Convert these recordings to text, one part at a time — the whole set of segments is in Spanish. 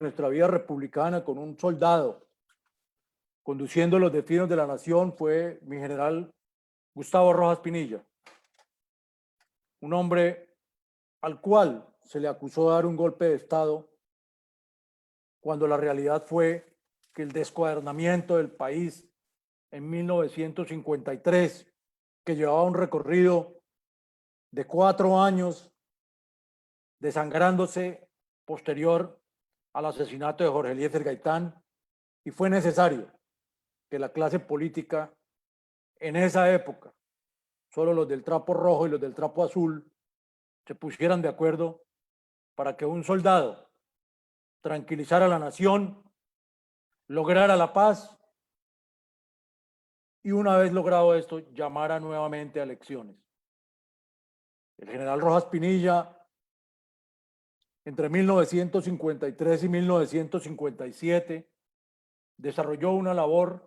nuestra vida republicana con un soldado conduciendo los destinos de la nación fue mi general Gustavo Rojas Pinilla, un hombre al cual se le acusó de dar un golpe de Estado cuando la realidad fue que el descuadernamiento del país en 1953, que llevaba un recorrido de 4 años desangrándose posterior al asesinato de Jorge Eliezer Gaitán, y fue necesario que la clase política en esa época, solo los del trapo rojo y los del trapo azul, se pusieran de acuerdo para que un soldado tranquilizara a la nación, lograra la paz y una vez logrado esto, llamara nuevamente a elecciones. El general Rojas Pinilla, entre 1953 y 1957, desarrolló una labor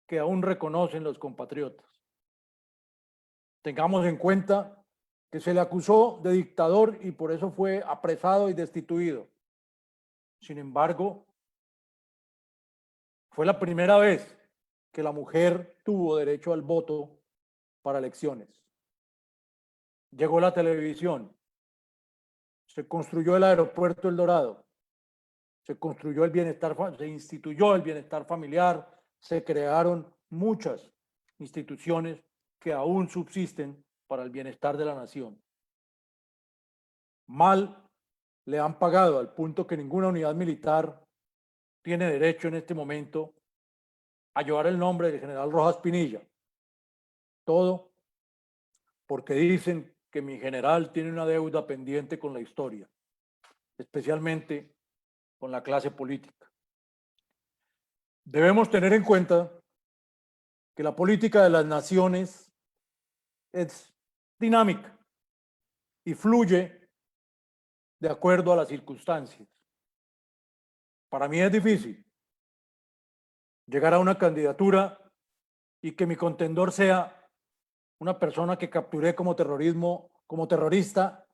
que aún reconocen los compatriotas. Tengamos en cuenta que se le acusó de dictador y por eso fue apresado y destituido. Sin embargo, fue la primera vez que la mujer tuvo derecho al voto para elecciones. Llegó la televisión, se construyó el aeropuerto El Dorado, se construyó el bienestar, se instituyó el bienestar familiar, se crearon muchas instituciones que aún subsisten para el bienestar de la nación. Mal le han pagado al punto que ninguna unidad militar tiene derecho en este momento a llevar el nombre del general Rojas Pinilla. Todo porque dicen que mi general tiene una deuda pendiente con la historia, especialmente con la clase política. Debemos tener en cuenta que la política de las naciones es dinámica y fluye de acuerdo a las circunstancias. Para mí es difícil llegar a una candidatura y que mi contendor sea una persona que capturé como terrorista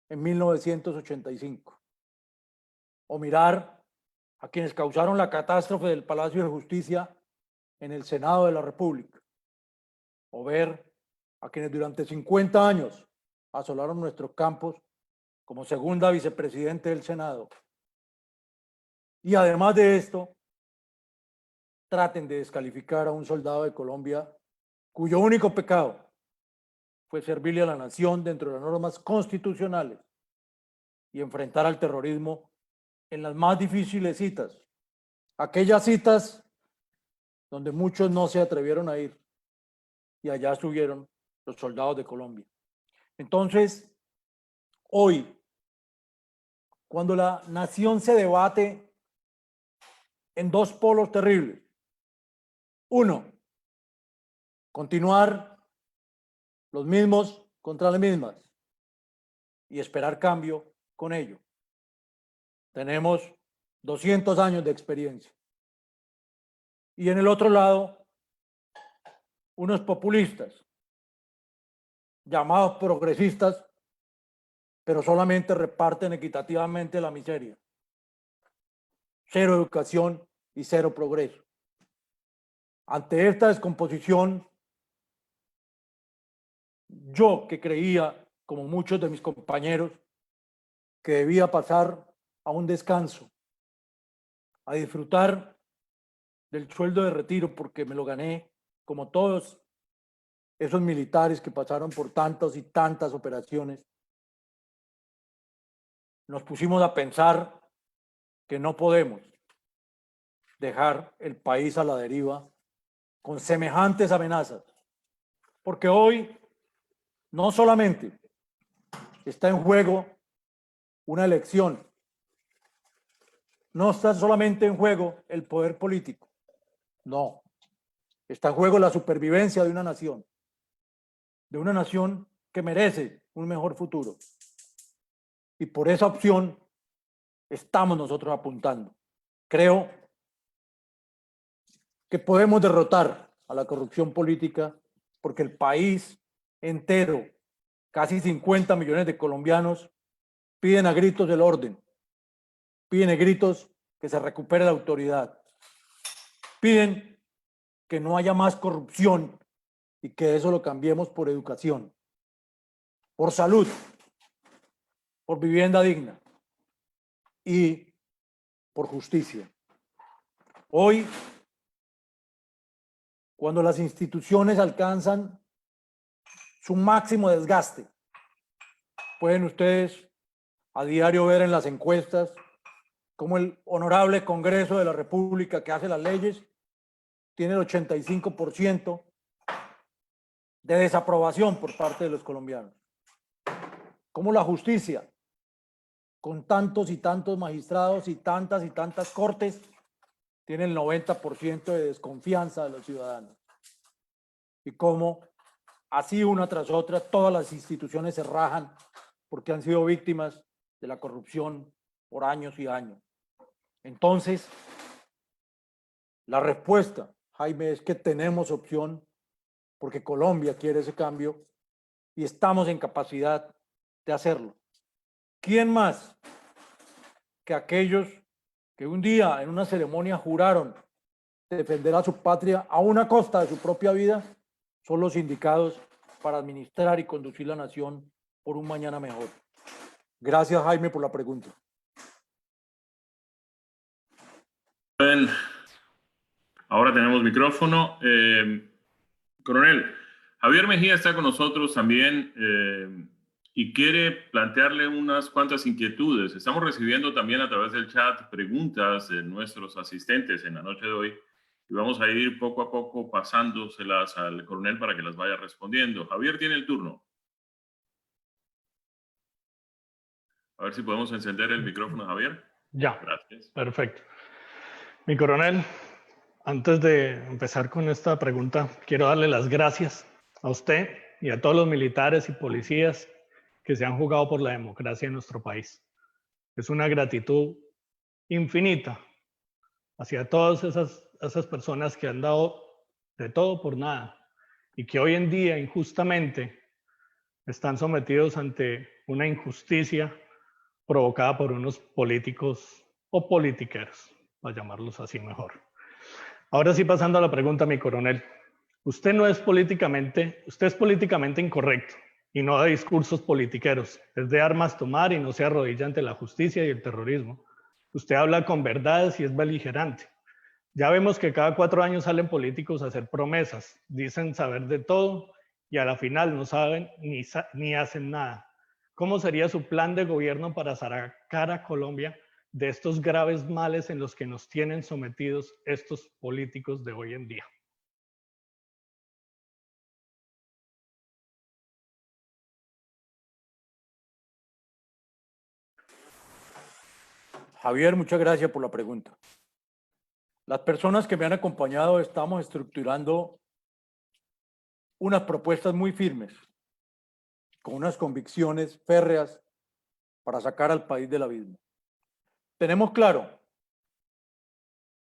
en 1985. O mirar a quienes causaron la catástrofe del Palacio de Justicia en el Senado de la República. O ver a quienes durante 50 años asolaron nuestros campos como segunda vicepresidente del Senado. Y además de esto, traten de descalificar a un soldado de Colombia cuyo único pecado fue servirle a la nación dentro de las normas constitucionales y enfrentar al terrorismo en las más difíciles citas, aquellas citas donde muchos no se atrevieron a ir y allá estuvieron los soldados de Colombia. Entonces, hoy, cuando la nación se debate en dos polos terribles, uno, continuar los mismos contra las mismas y esperar cambio con ello. Tenemos 200 años de experiencia. Y en el otro lado, unos populistas, llamados progresistas, pero solamente reparten equitativamente la miseria. Cero educación y cero progreso. Ante esta descomposición, yo que creía, como muchos de mis compañeros, que debía pasar a un descanso, a disfrutar del sueldo de retiro porque me lo gané, como todos esos militares que pasaron por tantas y tantas operaciones, nos pusimos a pensar que no podemos dejar el país a la deriva con semejantes amenazas, porque hoy no solamente está en juego una elección, no está solamente en juego el poder político, no, está en juego la supervivencia de una nación que merece un mejor futuro. Y por esa opción estamos nosotros apuntando. Creo que podemos derrotar a la corrupción política porque el país entero, casi 50 millones de colombianos, piden a gritos el orden. piden a gritos que se recupere la autoridad, piden que no haya más corrupción y que eso lo cambiemos por educación, por salud, por vivienda digna y por justicia. Hoy, cuando las instituciones alcanzan su máximo desgaste, pueden ustedes a diario ver en las encuestas cómo el honorable Congreso de la República, que hace las leyes, tiene el 85% de desaprobación por parte de los colombianos. Cómo la justicia, con tantos y tantos magistrados y tantas cortes, tiene el 90% de desconfianza de los ciudadanos. Y cómo, así una tras otra, todas las instituciones se rajan porque han sido víctimas de la corrupción por años y años. Entonces, la respuesta, Jaime, es que tenemos opción porque Colombia quiere ese cambio y estamos en capacidad de hacerlo. ¿Quién más que aquellos que un día en una ceremonia juraron defender a su patria a una costa de su propia vida son los indicados para administrar y conducir la nación por un mañana mejor? Gracias, Jaime, por la pregunta. Ahora tenemos micrófono. Coronel, Javier Mejía está con nosotros también y quiere plantearle unas cuantas inquietudes. Estamos recibiendo también a través del chat preguntas de nuestros asistentes en la noche de hoy y vamos a ir poco a poco pasándoselas al coronel para que las vaya respondiendo. Javier tiene el turno. A ver si podemos encender el micrófono, Javier. Ya, gracias. Perfecto. Mi coronel, antes de empezar con esta pregunta, quiero darle las gracias a usted y a todos los militares y policías que se han jugado por la democracia en nuestro país. Es una gratitud infinita hacia todas esas personas que han dado de todo por nada y que hoy en día injustamente están sometidos ante una injusticia provocada por unos políticos o politiqueros, para llamarlos así mejor. Ahora sí, pasando a la pregunta, mi coronel. Usted es políticamente incorrecto y no da discursos politiqueros. Es de armas tomar y no se arrodilla ante la justicia y el terrorismo. Usted habla con verdades y es beligerante. Ya vemos que cada 4 años salen políticos a hacer promesas, dicen saber de todo y a la final no saben ni hacen nada. ¿Cómo sería su plan de gobierno para sacar a Colombia de estos graves males en los que nos tienen sometidos estos políticos de hoy en día? Javier, muchas gracias por la pregunta. Las personas que me han acompañado estamos estructurando unas propuestas muy firmes, con unas convicciones férreas para sacar al país del abismo. Tenemos claro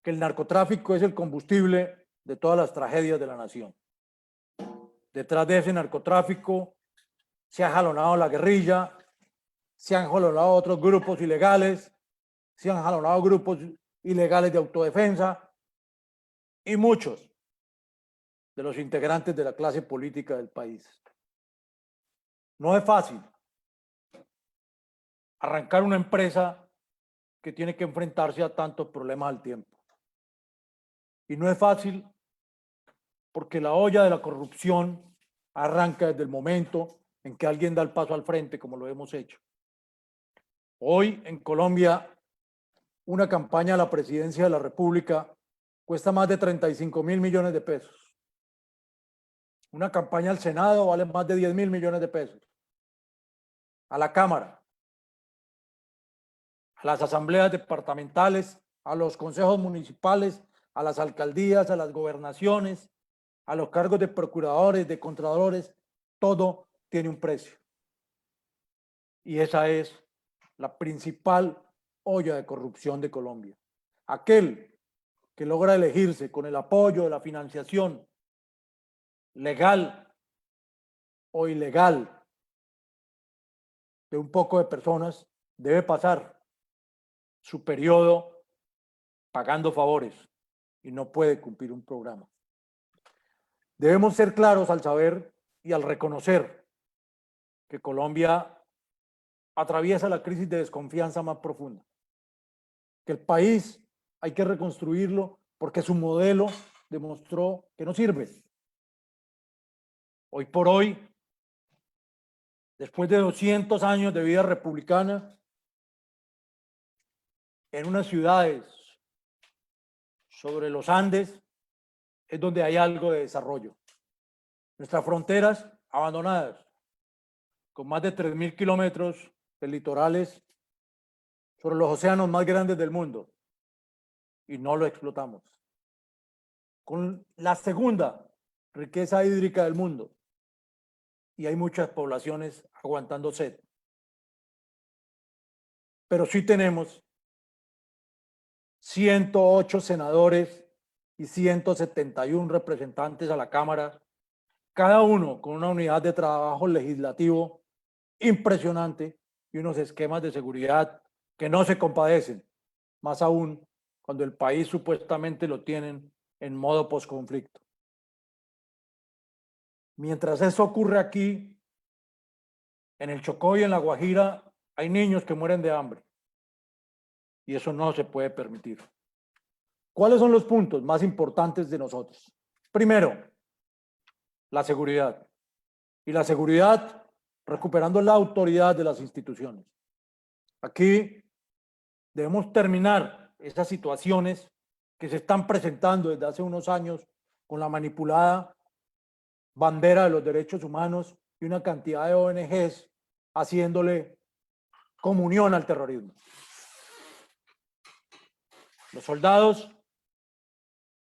que el narcotráfico es el combustible de todas las tragedias de la nación. Detrás de ese narcotráfico se ha jalonado la guerrilla, se han jalonado otros grupos ilegales, se han jalonado grupos ilegales de autodefensa y muchos de los integrantes de la clase política del país. No es fácil arrancar una empresa que tiene que enfrentarse a tantos problemas al tiempo. Y no es fácil porque la olla de la corrupción arranca desde el momento en que alguien da el paso al frente, como lo hemos hecho. Hoy en Colombia, una campaña a la presidencia de la República cuesta más de 35.000 millones de pesos. Una campaña al Senado vale más de 10.000 millones de pesos. A la Cámara, a las asambleas departamentales, a los consejos municipales, a las alcaldías, a las gobernaciones, a los cargos de procuradores, de contralores, todo tiene un precio. Y esa es la principal olla de corrupción de Colombia. Aquel que logra elegirse con el apoyo de la financiación legal o ilegal de un poco de personas debe pasar su periodo pagando favores y no puede cumplir un programa. Debemos ser claros al saber y al reconocer que Colombia atraviesa la crisis de desconfianza más profunda, que el país hay que reconstruirlo porque su modelo demostró que no sirve. Hoy por hoy, después de 200 años de vida republicana, en unas ciudades sobre los Andes es donde hay algo de desarrollo. Nuestras fronteras abandonadas, con más de 3.000 kilómetros de litorales sobre los océanos más grandes del mundo, y no lo explotamos. Con la segunda riqueza hídrica del mundo, y hay muchas poblaciones aguantando sed. Pero sí tenemos 108 senadores y 171 representantes a la Cámara, cada uno con una unidad de trabajo legislativo impresionante y unos esquemas de seguridad que no se compadecen, más aún cuando el país supuestamente lo tienen en modo posconflicto. Mientras eso ocurre aquí, en el Chocó y en La Guajira, hay niños que mueren de hambre. Y eso no se puede permitir. ¿Cuáles son los puntos más importantes de nosotros? Primero, la seguridad. Y la seguridad recuperando la autoridad de las instituciones. Aquí debemos terminar esas situaciones que se están presentando desde hace unos años con la manipulada bandera de los derechos humanos y una cantidad de ONGs haciéndole comunión al terrorismo. Los soldados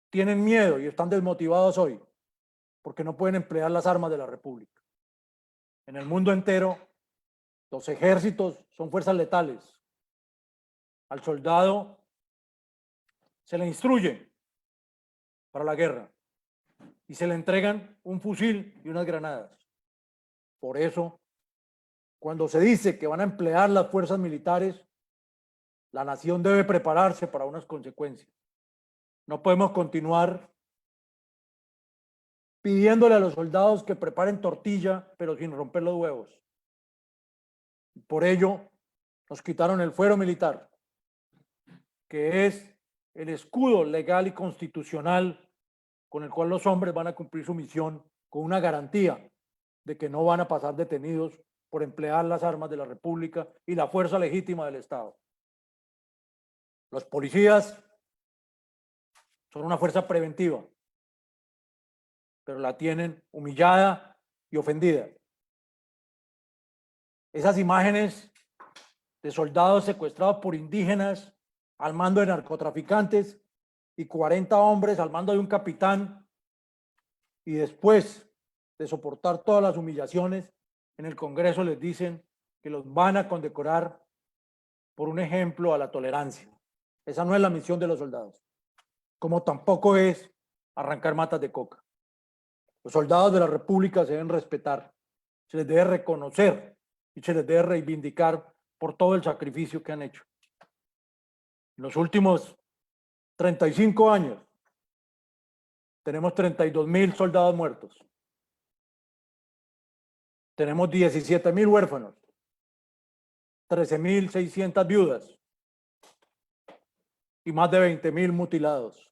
tienen miedo y están desmotivados hoy porque no pueden emplear las armas de la República. En el mundo entero, los ejércitos son fuerzas letales. Al soldado se le instruye para la guerra y se le entregan un fusil y unas granadas. Por eso, cuando se dice que van a emplear las fuerzas militares, la nación debe prepararse para unas consecuencias. No podemos continuar pidiéndole a los soldados que preparen tortilla, pero sin romper los huevos. Por ello, nos quitaron el fuero militar, que es el escudo legal y constitucional con el cual los hombres van a cumplir su misión con una garantía de que no van a pasar detenidos por emplear las armas de la República y la fuerza legítima del Estado. Los policías son una fuerza preventiva, pero la tienen humillada y ofendida. Esas imágenes de soldados secuestrados por indígenas al mando de narcotraficantes y 40 hombres al mando de un capitán, y después de soportar todas las humillaciones, en el Congreso les dicen que los van a condecorar por un ejemplo a la tolerancia. Esa no es la misión de los soldados, como tampoco es arrancar matas de coca. Los soldados de la República se deben respetar, se les debe reconocer y se les debe reivindicar por todo el sacrificio que han hecho. En los últimos 35 años tenemos 32.000 soldados muertos. Tenemos 17.000 huérfanos, 13.600 viudas y más de 20.000 mutilados.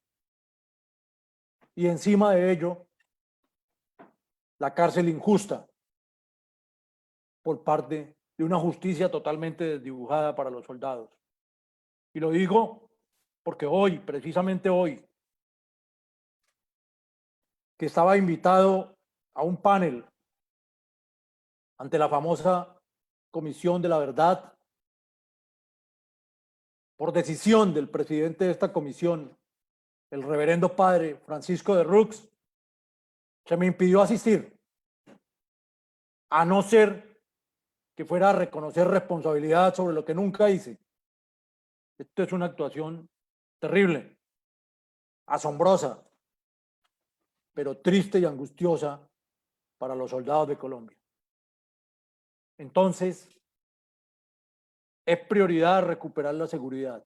Y encima de ello, la cárcel injusta por parte de una justicia totalmente desdibujada para los soldados. Y lo digo porque hoy, precisamente hoy, que estaba invitado a un panel ante la famosa Comisión de la Verdad, por decisión del presidente de esta comisión, el reverendo padre Francisco de Rux, se me impidió asistir, a no ser que fuera a reconocer responsabilidad sobre lo que nunca hice. Esto es una actuación terrible, asombrosa, pero triste y angustiosa para los soldados de Colombia. Entonces, es prioridad recuperar la seguridad.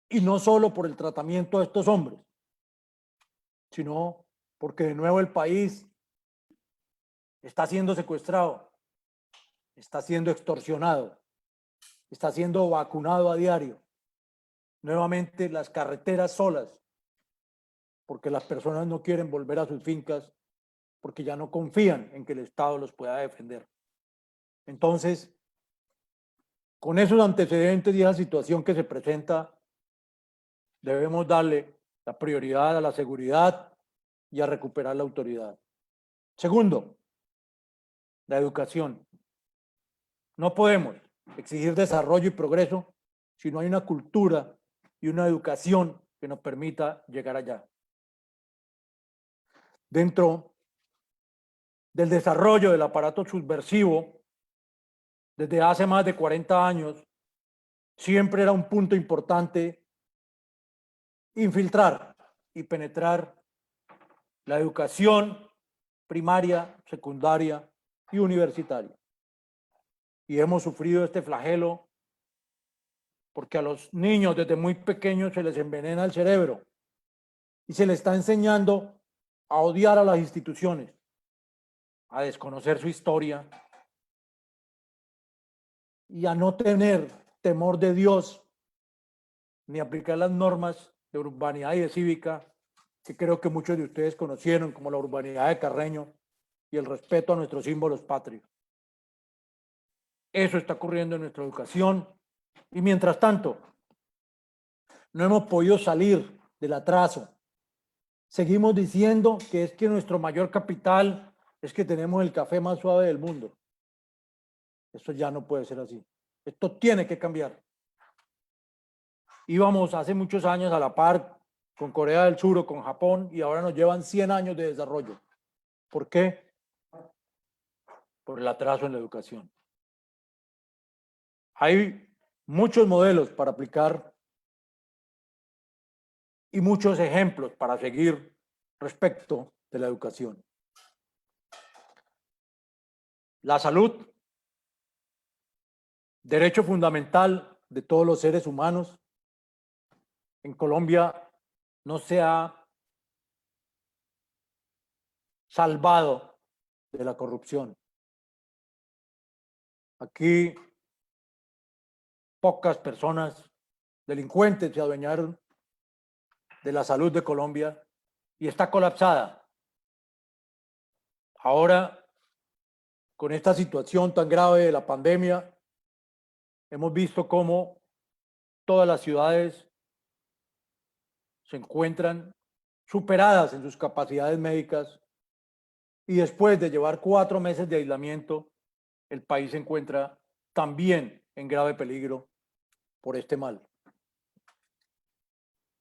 Y no solo por el tratamiento de estos hombres, sino porque de nuevo el país está siendo secuestrado, está siendo extorsionado, está siendo vacunado a diario. Nuevamente las carreteras solas, porque las personas no quieren volver a sus fincas, porque ya no confían en que el Estado los pueda defender. Entonces, con esos antecedentes y esa situación que se presenta, debemos darle la prioridad a la seguridad y a recuperar la autoridad. Segundo, la educación. No podemos exigir desarrollo y progreso si no hay una cultura y una educación que nos permita llegar allá. Dentro del desarrollo del aparato subversivo, desde hace más de 40 años, siempre era un punto importante infiltrar y penetrar la educación primaria, secundaria y universitaria. Y hemos sufrido este flagelo porque a los niños desde muy pequeños se les envenena el cerebro y se les está enseñando a odiar a las instituciones, a desconocer su historia y a no tener temor de Dios ni aplicar las normas de urbanidad y de cívica que creo que muchos de ustedes conocieron, como la urbanidad de Carreño y el respeto a nuestros símbolos patrios. Eso está ocurriendo en nuestra educación y mientras tanto no hemos podido salir del atraso. Seguimos diciendo que es que nuestro mayor capital es que tenemos el café más suave del mundo. Esto ya no puede ser así. Esto tiene que cambiar. Íbamos hace muchos años a la par con Corea del Sur o con Japón y ahora nos llevan 100 años de desarrollo. ¿Por qué? Por el atraso en la educación. Hay muchos modelos para aplicar y muchos ejemplos para seguir respecto de la educación. La salud, derecho fundamental de todos los seres humanos. En Colombia no se ha salvado de la corrupción. Aquí pocas personas delincuentes se adueñaron de la salud de Colombia y está colapsada. Ahora, con esta situación tan grave de la pandemia, hemos visto cómo todas las ciudades se encuentran superadas en sus capacidades médicas y después de llevar 4 meses de aislamiento, el país se encuentra también en grave peligro por este mal.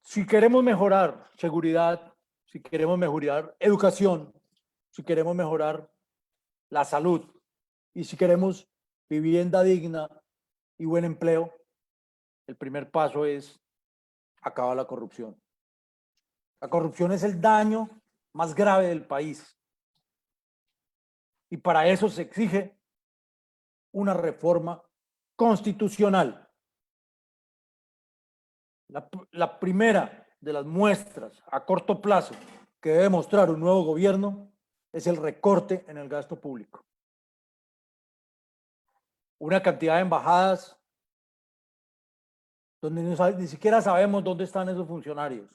Si queremos mejorar seguridad, si queremos mejorar educación, si queremos mejorar la salud y si queremos vivienda digna y buen empleo, el primer paso es acabar la corrupción. La corrupción es el daño más grave del país y para eso se exige una reforma constitucional. La primera de las muestras a corto plazo que debe mostrar un nuevo gobierno es el recorte en el gasto público. Una cantidad de embajadas donde ni siquiera sabemos dónde están esos funcionarios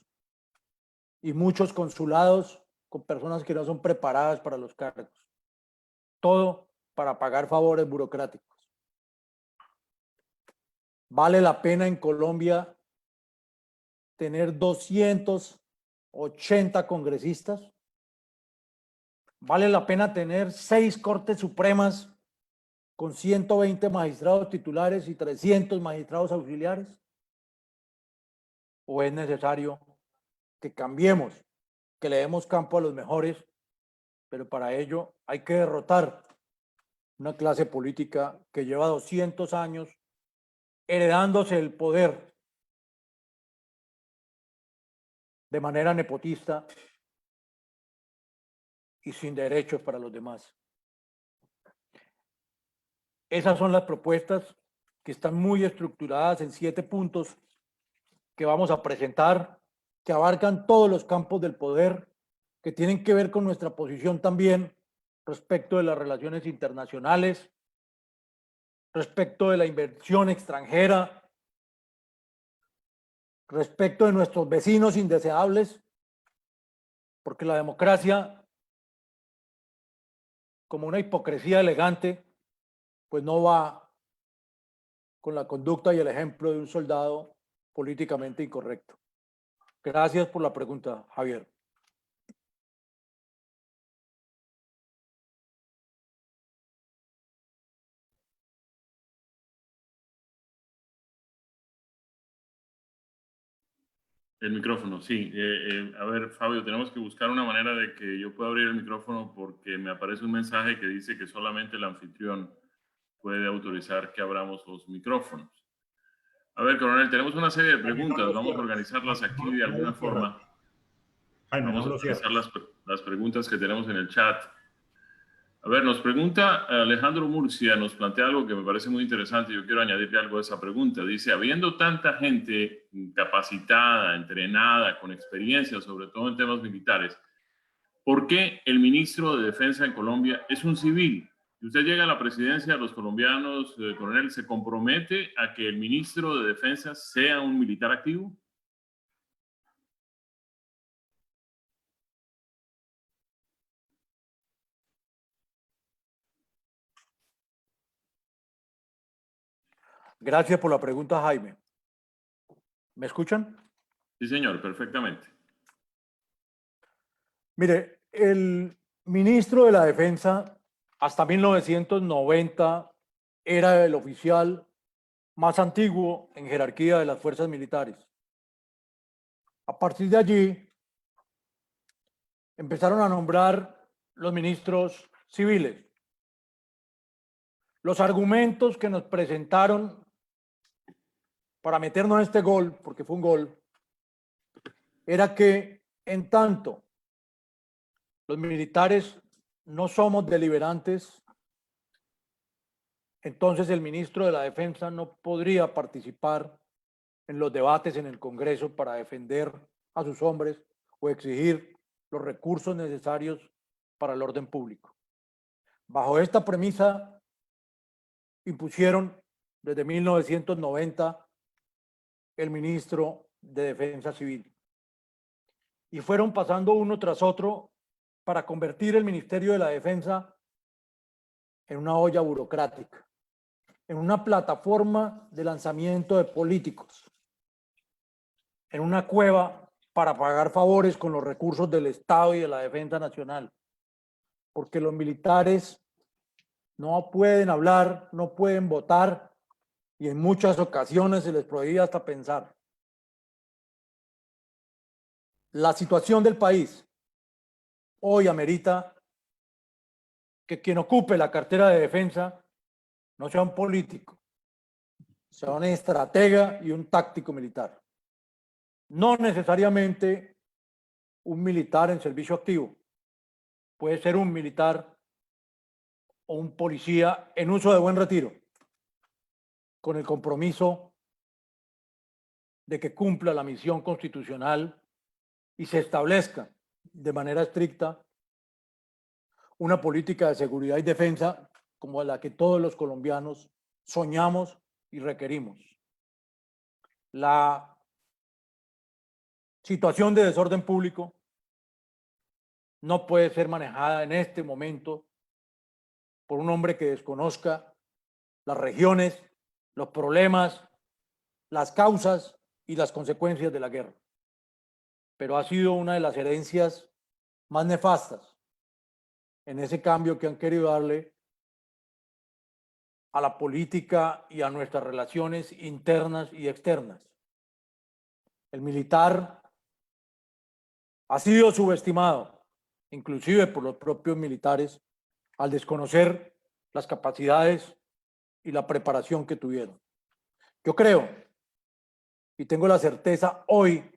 y muchos consulados con personas que no son preparadas para los cargos. Todo para pagar favores burocráticos. ¿Vale la pena en Colombia tener 280 congresistas? ¿Vale la pena tener 6 Cortes Supremas con 120 magistrados titulares y 300 magistrados auxiliares? ¿O es necesario que cambiemos, que le demos campo a los mejores, pero para ello hay que derrotar una clase política que lleva 200 años heredándose el poder de manera nepotista y sin derechos para los demás? Esas son las propuestas que están muy estructuradas en 7 puntos que vamos a presentar, que abarcan todos los campos del poder, que tienen que ver con nuestra posición también respecto de las relaciones internacionales, respecto de la inversión extranjera, respecto de nuestros vecinos indeseables, porque la democracia, como una hipocresía elegante, pues no va con la conducta y el ejemplo de un soldado políticamente incorrecto. Gracias por la pregunta, Javier. El micrófono, sí. A ver, Fabio, tenemos que buscar una manera de que yo pueda abrir el micrófono porque me aparece un mensaje que dice que solamente el anfitrión puede autorizar que abramos los micrófonos. A ver, coronel, tenemos una serie de preguntas. Vamos a organizarlas aquí de alguna forma. Jaime, Vamos a no lo cierres. organizar las preguntas que tenemos en el chat. A ver, nos pregunta Alejandro Murcia, nos plantea algo que me parece muy interesante. Yo quiero añadirle algo a esa pregunta. Dice, habiendo tanta gente capacitada, entrenada, con experiencia, sobre todo en temas militares, ¿por qué el ministro de Defensa en Colombia es un civil? Si usted llega a la presidencia, los colombianos, coronel, ¿se compromete a que el ministro de Defensa sea un militar activo? Gracias por la pregunta, Jaime. ¿Me escuchan? Sí, señor, perfectamente. Mire, el ministro de la Defensa hasta 1990 era el oficial más antiguo en jerarquía de las fuerzas militares. A partir de allí, empezaron a nombrar los ministros civiles. Los argumentos que nos presentaron para meternos en este gol, porque fue un gol, era que en tanto los militares no somos deliberantes, entonces el ministro de la Defensa no podría participar en los debates en el Congreso para defender a sus hombres o exigir los recursos necesarios para el orden público. Bajo esta premisa, impusieron desde 1990 el ministro de Defensa Civil. Y fueron pasando uno tras otro para convertir el Ministerio de la Defensa en una olla burocrática, en una plataforma de lanzamiento de políticos, en una cueva para pagar favores con los recursos del Estado y de la Defensa Nacional. Porque los militares no pueden hablar, no pueden votar y en muchas ocasiones se les prohíbe hasta pensar. La situación del país hoy amerita que quien ocupe la cartera de defensa no sea un político, sea un estratega y un táctico militar. No necesariamente un militar en servicio activo. Puede ser un militar o un policía en uso de buen retiro, con el compromiso de que cumpla la misión constitucional y se establezca de manera estricta una política de seguridad y defensa como la que todos los colombianos soñamos y requerimos. La situación de desorden público no puede ser manejada en este momento por un hombre que desconozca las regiones, los problemas, las causas y las consecuencias de la guerra. Pero ha sido una de las herencias más nefastas en ese cambio que han querido darle a la política y a nuestras relaciones internas y externas. El militar ha sido subestimado, inclusive por los propios militares, al desconocer las capacidades y la preparación que tuvieron. Yo creo y tengo la certeza hoy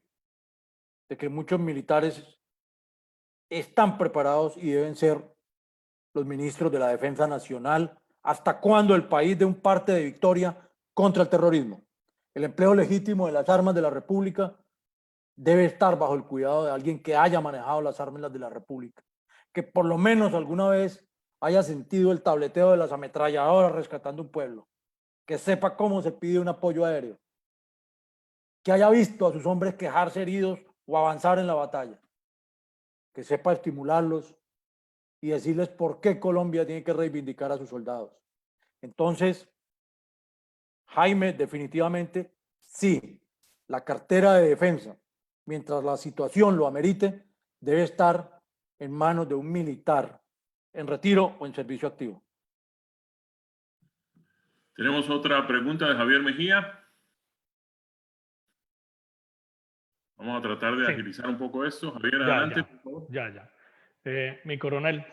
de que muchos militares están preparados y deben ser los ministros de la Defensa Nacional hasta cuando el país dé un parte de victoria contra el terrorismo. El empleo legítimo de las armas de la República debe estar bajo el cuidado de alguien que haya manejado las armas de la República, que por lo menos alguna vez haya sentido el tableteo de las ametralladoras rescatando un pueblo, que sepa cómo se pide un apoyo aéreo, que haya visto a sus hombres quejarse heridos o avanzar en la batalla, que sepa estimularlos y decirles por qué Colombia tiene que reivindicar a sus soldados. Entonces, Jaime, definitivamente, sí, la cartera de defensa, mientras la situación lo amerite, debe estar en manos de un militar en retiro o en servicio activo. Tenemos otra pregunta de Javier Mejía. Vamos a tratar de agilizar un poco esto. Javier, adelante, por favor. Ya. Mi coronel,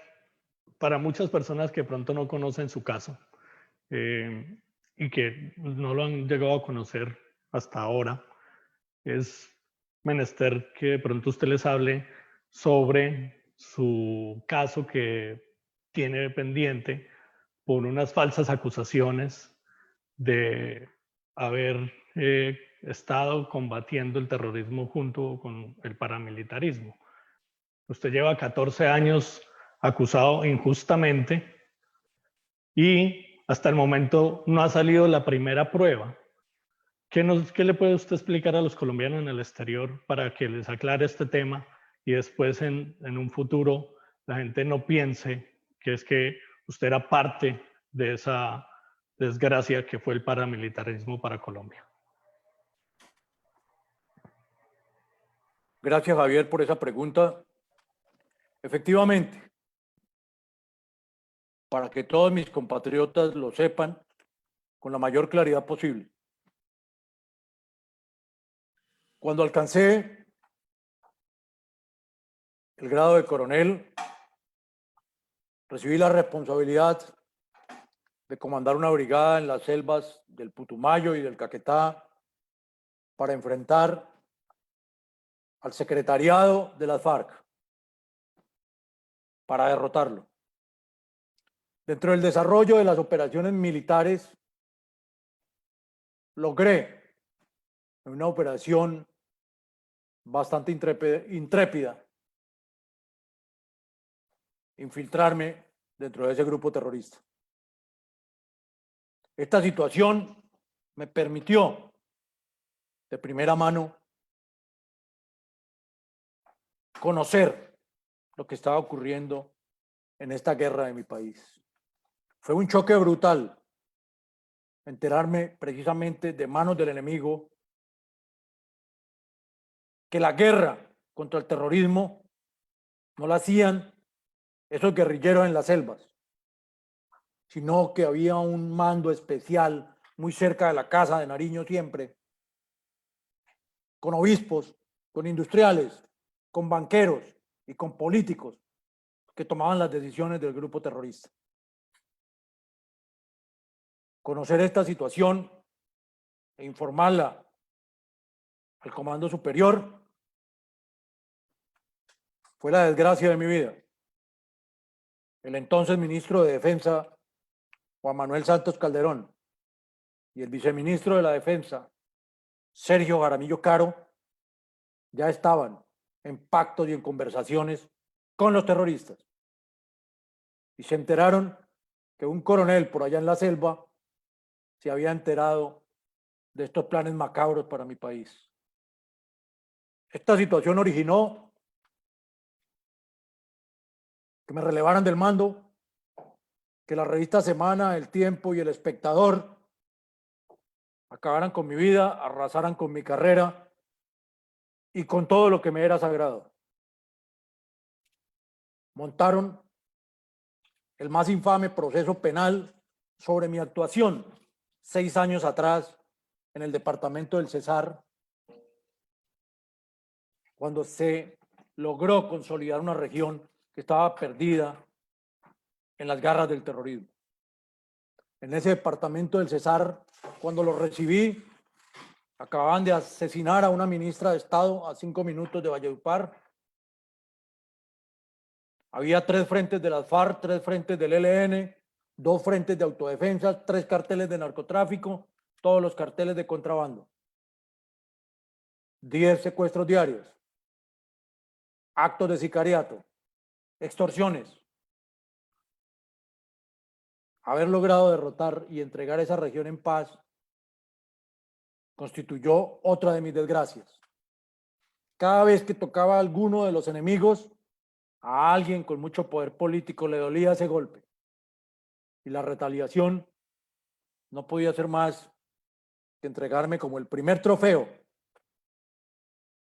para muchas personas que pronto no conocen su caso y que no lo han llegado a conocer hasta ahora, es menester que de pronto usted les hable sobre su caso que tiene pendiente por unas falsas acusaciones de haber estado combatiendo el terrorismo junto con el paramilitarismo. Usted lleva 14 años acusado injustamente y hasta el momento no ha salido la primera prueba. ¿Qué le puede usted explicar a los colombianos en el exterior para que les aclare este tema y después en un futuro la gente no piense que es que usted era parte de esa desgracia que fue el paramilitarismo para Colombia? Gracias, Javier, por esa pregunta. Efectivamente, para que todos mis compatriotas lo sepan con la mayor claridad posible. Cuando alcancé el grado de coronel, recibí la responsabilidad de comandar una brigada en las selvas del Putumayo y del Caquetá para enfrentar al secretariado de las FARC, para derrotarlo. Dentro del desarrollo de las operaciones militares, logré en una operación bastante intrépida infiltrarme dentro de ese grupo terrorista. Esta situación me permitió de primera mano conocer lo que estaba ocurriendo en esta guerra de mi país. Fue un choque brutal enterarme precisamente de manos del enemigo que la guerra contra el terrorismo no la hacían esos guerrilleros en las selvas, sino que había un mando especial muy cerca de la casa de Nariño siempre, con obispos, con industriales, con banqueros y con políticos que tomaban las decisiones del grupo terrorista. Conocer esta situación e informarla al comando superior fue la desgracia de mi vida. El entonces ministro de Defensa, Juan Manuel Santos Calderón, y el viceministro de la Defensa, Sergio Jaramillo Caro, ya estaban en pactos y en conversaciones con los terroristas. Y se enteraron que un coronel por allá en la selva se había enterado de estos planes macabros para mi país. Esta situación originó que me relevaran del mando, que la revista Semana, El Tiempo y El Espectador acabaran con mi vida, arrasaran con mi carrera y con todo lo que me era sagrado. Montaron el más infame proceso penal sobre mi actuación 6 años atrás en el departamento del Cesar, cuando se logró consolidar una región que estaba perdida en las garras del terrorismo. En ese departamento del Cesar, cuando lo recibí, acababan de asesinar a una ministra de Estado a 5 minutos de Valledupar. Había 3 frentes de las FARC, 3 frentes del ELN, 2 frentes de autodefensa, 3 carteles de narcotráfico todos los carteles de contrabando, 10 secuestros diarios, actos de sicariato, extorsiones. Haber logrado derrotar y entregar esa región en paz constituyó otra de mis desgracias. Cada vez que tocaba a alguno de los enemigos, a alguien con mucho poder político le dolía ese golpe. Y la retaliación no podía ser más que entregarme como el primer trofeo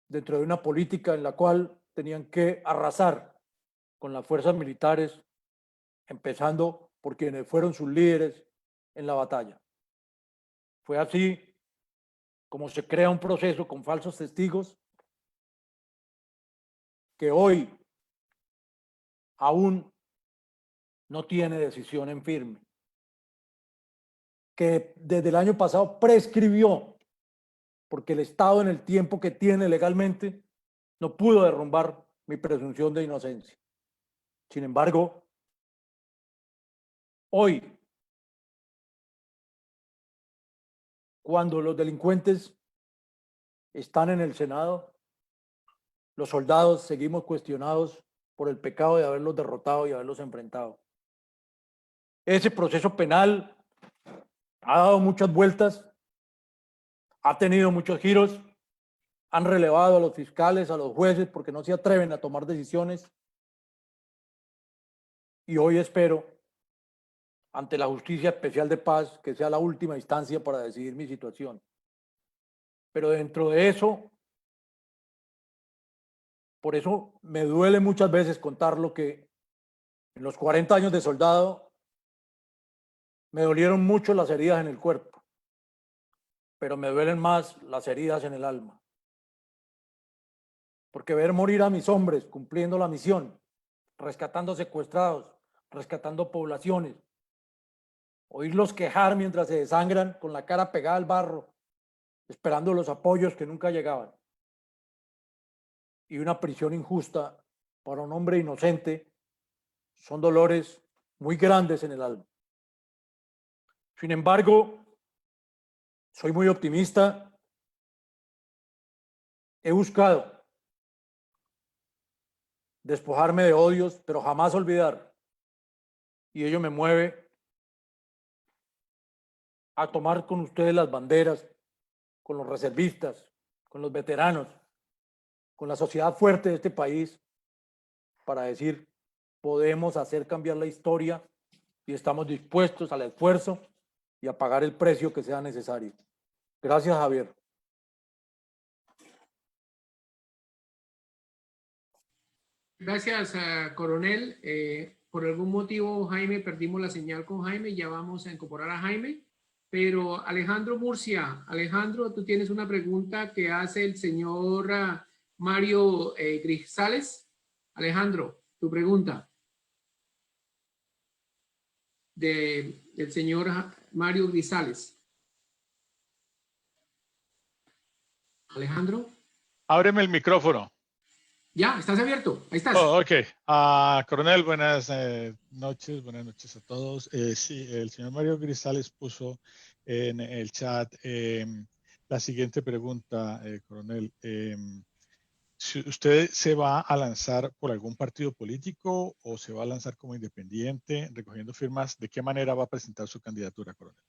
dentro de una política en la cual tenían que arrasar con las fuerzas militares, empezando por quienes fueron sus líderes en la batalla. Fue así como se crea un proceso con falsos testigos que hoy aún no tiene decisión en firme, que desde el año pasado prescribió, porque el Estado en el tiempo que tiene legalmente no pudo derrumbar mi presunción de inocencia. Sin embargo, hoy, cuando los delincuentes están en el Senado, los soldados seguimos cuestionados por el pecado de haberlos derrotado y haberlos enfrentado. Ese proceso penal ha dado muchas vueltas, ha tenido muchos giros, han relevado a los fiscales, a los jueces, porque no se atreven a tomar decisiones. Y hoy espero, ante la Justicia Especial de Paz, que sea la última instancia para decidir mi situación. Pero dentro de eso, por eso me duele muchas veces contar lo que en los 40 años de soldado me dolieron mucho las heridas en el cuerpo, pero me duelen más las heridas en el alma. Porque ver morir a mis hombres cumpliendo la misión, rescatando secuestrados, rescatando poblaciones, oírlos quejar mientras se desangran con la cara pegada al barro, esperando los apoyos que nunca llegaban. Y una prisión injusta para un hombre inocente son dolores muy grandes en el alma. Sin embargo, soy muy optimista. He buscado despojarme de odios, pero jamás olvidar. Y ello me mueve a tomar con ustedes las banderas, con los reservistas, con los veteranos, con la sociedad fuerte de este país, para decir, podemos hacer cambiar la historia y estamos dispuestos al esfuerzo y a pagar el precio que sea necesario. Gracias, Javier. Gracias, coronel. Por algún motivo, Jaime, perdimos la señal con Jaime. Ya vamos a incorporar a Jaime. Pero Alejandro Murcia, Alejandro, tú tienes una pregunta que hace el señor Mario Grisales. Alejandro, tu pregunta. Del señor Mario Grisales. Alejandro. Ábreme el micrófono. Ya, estás abierto. Ahí estás. Oh, ok. Coronel, buenas noches. Buenas noches a todos. Sí, el señor Mario Grisales puso en el chat la siguiente pregunta, coronel. Si ¿usted se va a lanzar por algún partido político o se va a lanzar como independiente, recogiendo firmas? ¿De qué manera va a presentar su candidatura, coronel?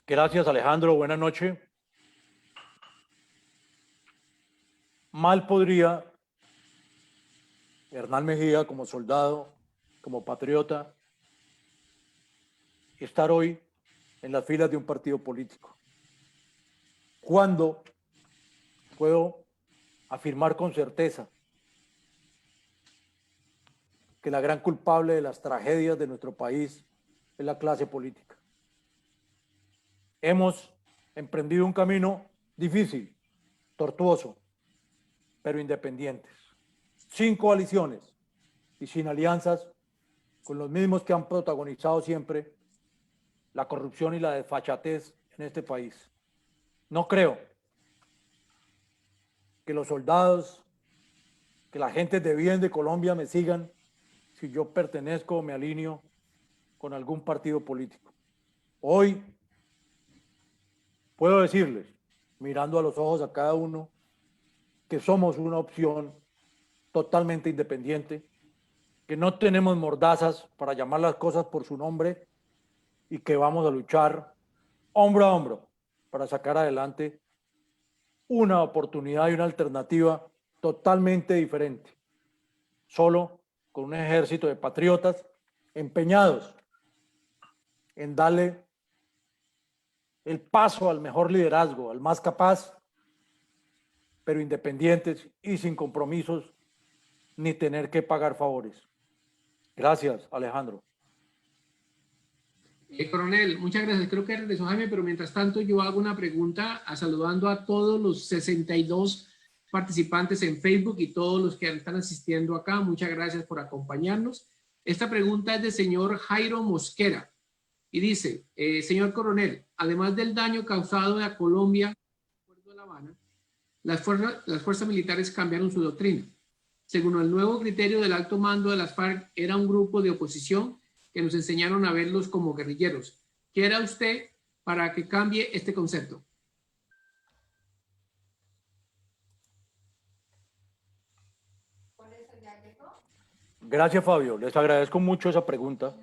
Gracias, Alejandro. Buenas noches. Mal podría Hernán Mejía, como soldado, como patriota, estar hoy en las filas de un partido político. ¿Cuándo puedo afirmar con certeza que la gran culpable de las tragedias de nuestro país es la clase política? Hemos emprendido un camino difícil, tortuoso, pero independientes, sin coaliciones y sin alianzas con los mismos que han protagonizado siempre la corrupción y la desfachatez en este país. No creo que los soldados, que la gente de bien de Colombia me sigan si yo pertenezco o me alineo con algún partido político. Hoy puedo decirles, mirando a los ojos a cada uno, que somos una opción totalmente independiente, que no tenemos mordazas para llamar las cosas por su nombre y que vamos a luchar hombro a hombro para sacar adelante una oportunidad y una alternativa totalmente diferente, solo con un ejército de patriotas empeñados en darle el paso al mejor liderazgo, al más capaz, pero independientes y sin compromisos ni tener que pagar favores. Gracias, Alejandro. Coronel, muchas gracias. Creo que regresó Jaime, pero mientras tanto yo hago una pregunta saludando a todos los 62 participantes en Facebook y todos los que están asistiendo acá. Muchas gracias por acompañarnos. Esta pregunta es del señor Jairo Mosquera y dice, señor Coronel, además del daño causado a Colombia, de La Habana, las fuerzas militares cambiaron su doctrina. Según el nuevo criterio del alto mando de las FARC, era un grupo de oposición que nos enseñaron a verlos como guerrilleros. ¿Qué hará usted para que cambie este concepto? Gracias, Fabio. Les agradezco mucho esa pregunta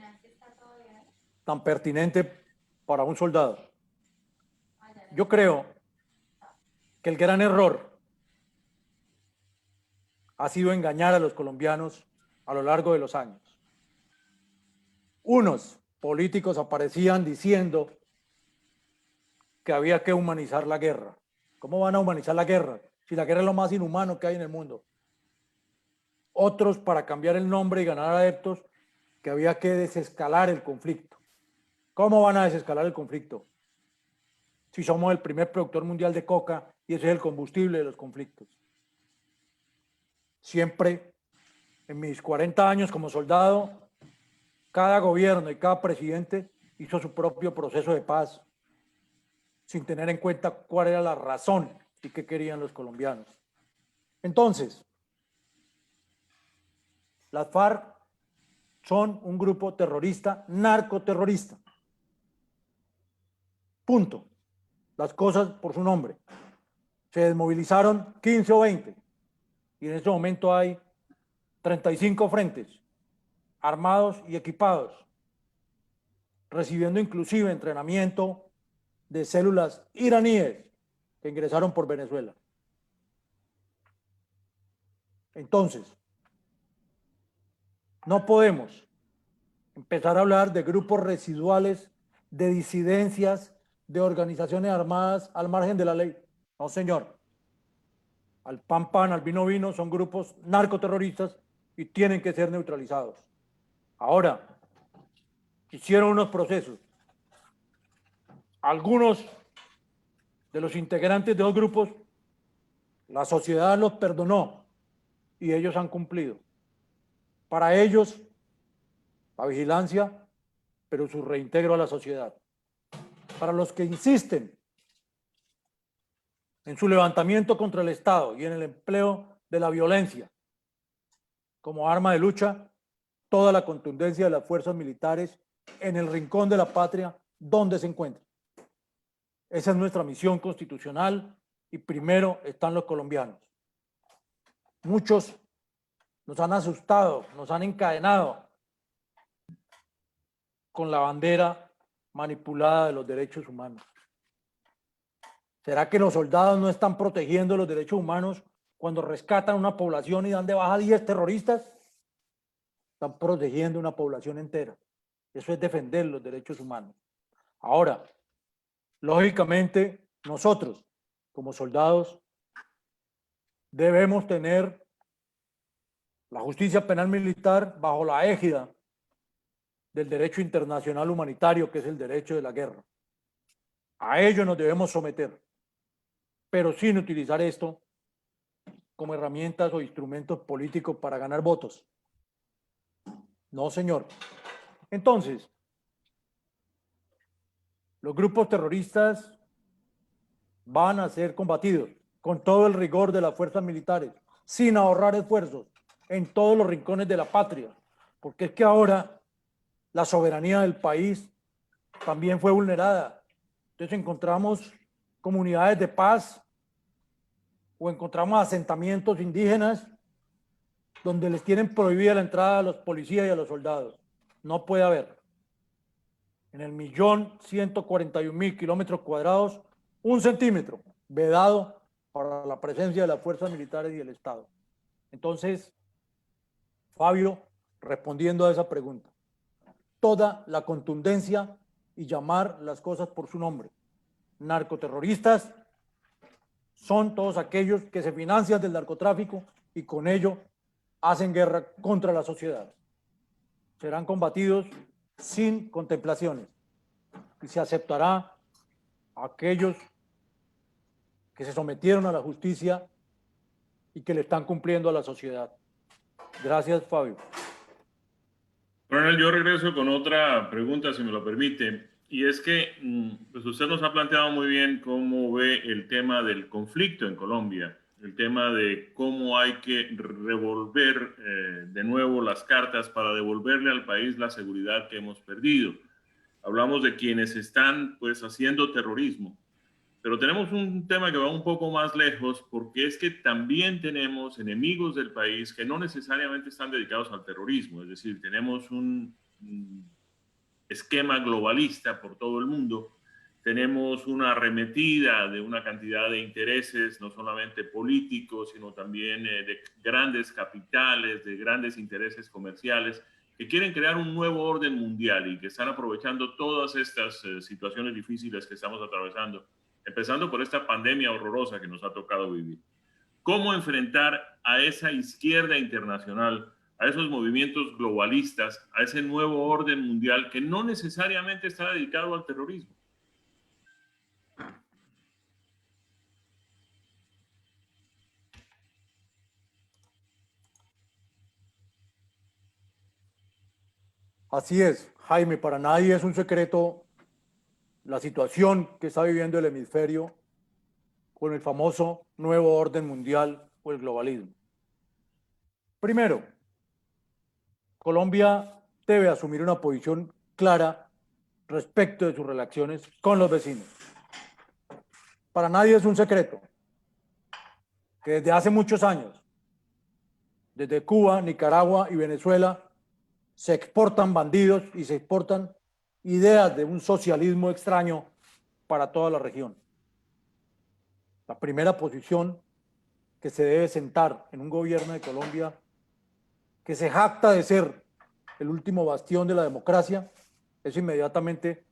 tan pertinente para un soldado. Yo creo que el gran error ha sido engañar a los colombianos a lo largo de los años. Unos políticos aparecían diciendo que había que humanizar la guerra. ¿Cómo van a humanizar la guerra? Si la guerra es lo más inhumano que hay en el mundo. Otros, para cambiar el nombre y ganar adeptos, que había que desescalar el conflicto. ¿Cómo van a desescalar el conflicto? Si somos el primer productor mundial de coca y ese es el combustible de los conflictos. Siempre, en mis 40 años como soldado, cada gobierno y cada presidente hizo su propio proceso de paz, sin tener en cuenta cuál era la razón y qué querían los colombianos. Entonces, las FARC son un grupo terrorista, narcoterrorista. Punto. Las cosas por su nombre. Se desmovilizaron 15 o 20 y en este momento hay 35 frentes armados y equipados, recibiendo inclusive entrenamiento de células iraníes que ingresaron por Venezuela. Entonces, no podemos empezar a hablar de grupos residuales, de disidencias, de organizaciones armadas al margen de la ley. No, señor. Al pan, pan, al vino, vino, son grupos narcoterroristas y tienen que ser neutralizados. Ahora, hicieron unos procesos. Algunos de los integrantes de los grupos, la sociedad los perdonó y ellos han cumplido. Para ellos, la vigilancia, pero su reintegro a la sociedad. Para los que insisten en su levantamiento contra el Estado y en el empleo de la violencia como arma de lucha, toda la contundencia de las fuerzas militares en el rincón de la patria donde se encuentran. Esa es nuestra misión constitucional y primero están los colombianos. Muchos nos han asustado, nos han encadenado con la bandera manipulada de los derechos humanos. ¿Será que los soldados no están protegiendo los derechos humanos cuando rescatan una población y dan de baja 10 terroristas? Están protegiendo una población entera. Eso es defender los derechos humanos. Ahora, lógicamente, nosotros, como soldados, debemos tener la justicia penal militar bajo la égida del derecho internacional humanitario, que es el derecho de la guerra. A ello nos debemos someter, pero sin utilizar esto como herramientas o instrumentos políticos para ganar votos. No, señor. Entonces, los grupos terroristas van a ser combatidos con todo el rigor de las fuerzas militares, sin ahorrar esfuerzos en todos los rincones de la patria, porque es que ahora la soberanía del país también fue vulnerada. Entonces encontramos comunidades de paz o encontramos asentamientos indígenas donde les tienen prohibida la entrada a los policías y a los soldados. No puede haber. En el 1.141.000 kilómetros cuadrados, 1 centímetro vedado para la presencia de las fuerzas militares y del Estado. Entonces, Fabio, respondiendo a esa pregunta, toda la contundencia y llamar las cosas por su nombre. Narcoterroristas son todos aquellos que se financian del narcotráfico y con ello hacen guerra contra la sociedad. Serán combatidos sin contemplaciones y se aceptará a aquellos que se sometieron a la justicia y que le están cumpliendo a la sociedad. Gracias, Fabio. Coronel, yo regreso con otra pregunta, si me lo permite, y es que pues usted nos ha planteado muy bien cómo ve el tema del conflicto en Colombia, el tema de cómo hay que revolver de nuevo las cartas para devolverle al país la seguridad que hemos perdido. Hablamos de quienes están pues haciendo terrorismo, pero tenemos un tema que va un poco más lejos, porque es que también tenemos enemigos del país que no necesariamente están dedicados al terrorismo. Es decir, tenemos un esquema globalista por todo el mundo. Tenemos una arremetida de una cantidad de intereses, no solamente políticos, sino también de grandes capitales, de grandes intereses comerciales, que quieren crear un nuevo orden mundial y que están aprovechando todas estas situaciones difíciles que estamos atravesando, empezando por esta pandemia horrorosa que nos ha tocado vivir. ¿Cómo enfrentar a esa izquierda internacional, a esos movimientos globalistas, a ese nuevo orden mundial que no necesariamente está dedicado al terrorismo? Así es, Jaime, para nadie es un secreto la situación que está viviendo el hemisferio con el famoso nuevo orden mundial o el globalismo. Primero, Colombia debe asumir una posición clara respecto de sus relaciones con los vecinos. Para nadie es un secreto que desde hace muchos años, desde Cuba, Nicaragua y Venezuela, se exportan bandidos y se exportan ideas de un socialismo extraño para toda la región. La primera posición que se debe sentar en un gobierno de Colombia que se jacta de ser el último bastión de la democracia es inmediatamente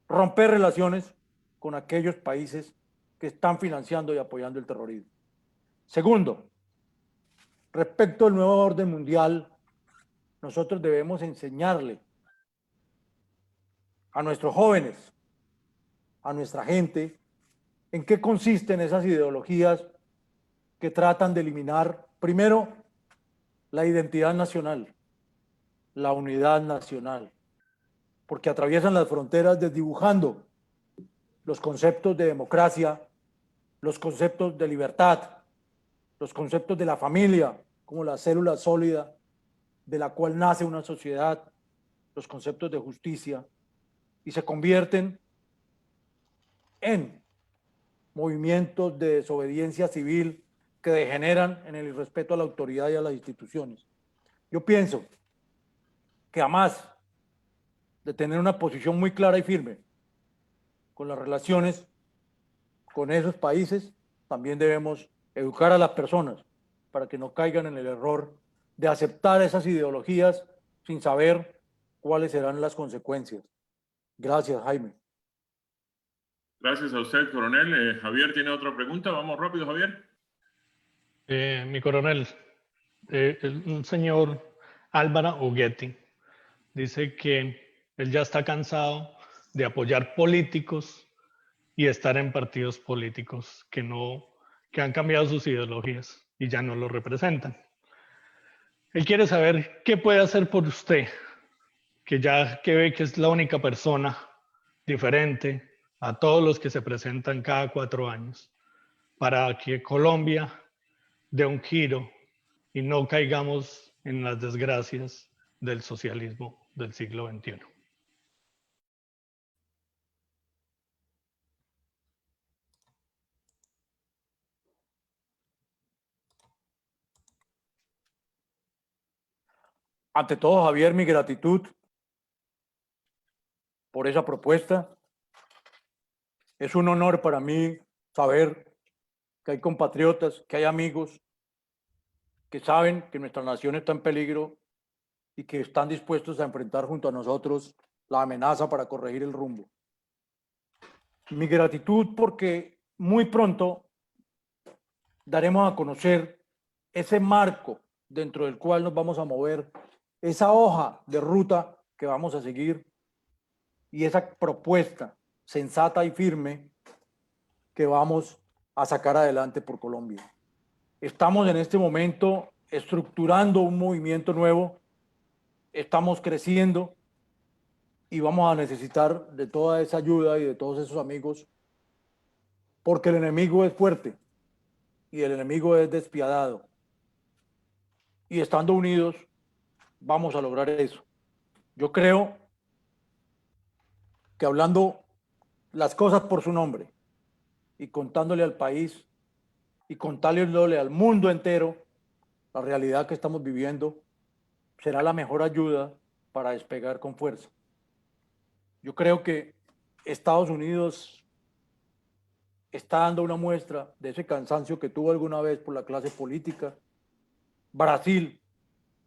romper relaciones con aquellos países que están financiando y apoyando el terrorismo. Segundo, respecto al nuevo orden mundial, nosotros debemos enseñarle a nuestros jóvenes, a nuestra gente, en qué consisten esas ideologías que tratan de eliminar, primero, la identidad nacional, la unidad nacional, porque atraviesan las fronteras desdibujando los conceptos de democracia, los conceptos de libertad, los conceptos de la familia como la célula sólida de la cual nace una sociedad, los conceptos de justicia, y se convierten en movimientos de desobediencia civil que degeneran en el irrespeto a la autoridad y a las instituciones. Yo pienso que además de tener una posición muy clara y firme con las relaciones con esos países, también debemos educar a las personas para que no caigan en el error de aceptar esas ideologías sin saber cuáles serán las consecuencias. Gracias, Jaime. Gracias a usted, coronel. Javier tiene otra pregunta. Vamos rápido, Javier. Mi coronel, un señor Álvaro Ughetti dice que él ya está cansado de apoyar políticos y estar en partidos políticos que han cambiado sus ideologías y ya no lo representan. Él quiere saber qué puede hacer por usted, que ve que es la única persona diferente a todos los que se presentan cada 4 años, para que Colombia dé un giro y no caigamos en las desgracias del socialismo del siglo XXI. Ante todo, Javier, mi gratitud por esa propuesta. Es un honor para mí saber que hay compatriotas, que hay amigos que saben que nuestra nación está en peligro y que están dispuestos a enfrentar junto a nosotros la amenaza para corregir el rumbo. Mi gratitud porque muy pronto daremos a conocer ese marco dentro del cual nos vamos a mover, esa hoja de ruta que vamos a seguir y esa propuesta sensata y firme que vamos a sacar adelante por Colombia. Estamos en este momento estructurando un movimiento nuevo, estamos creciendo y vamos a necesitar de toda esa ayuda y de todos esos amigos, porque el enemigo es fuerte y el enemigo es despiadado. Y estando unidos, vamos a lograr eso. Yo creo que hablando las cosas por su nombre y contándole al país y contándole al mundo entero la realidad que estamos viviendo, será la mejor ayuda para despegar con fuerza. Yo creo que Estados Unidos está dando una muestra de ese cansancio que tuvo alguna vez por la clase política. Brasil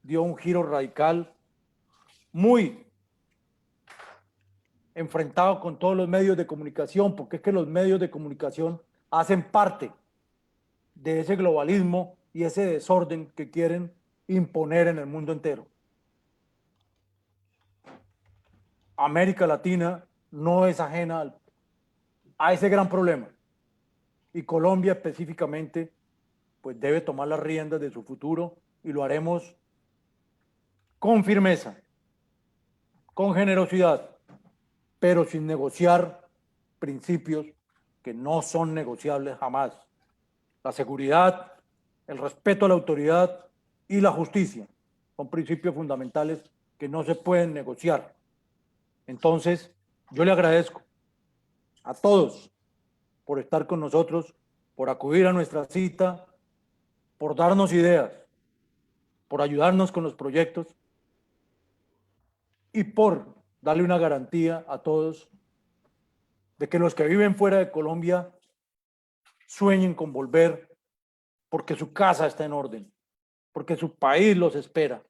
dio un giro radical, muy enfrentado con todos los medios de comunicación, porque es que los medios de comunicación hacen parte de ese globalismo y ese desorden que quieren imponer en el mundo entero. América Latina no es ajena a ese gran problema y Colombia específicamente pues debe tomar las riendas de su futuro y lo haremos con firmeza, con generosidad, pero sin negociar principios que no son negociables jamás. La seguridad, el respeto a la autoridad y la justicia son principios fundamentales que no se pueden negociar. Entonces, yo le agradezco a todos por estar con nosotros, por acudir a nuestra cita, por darnos ideas, por ayudarnos con los proyectos y por darle una garantía a todos de que los que viven fuera de Colombia sueñen con volver porque su casa está en orden, porque su país los espera,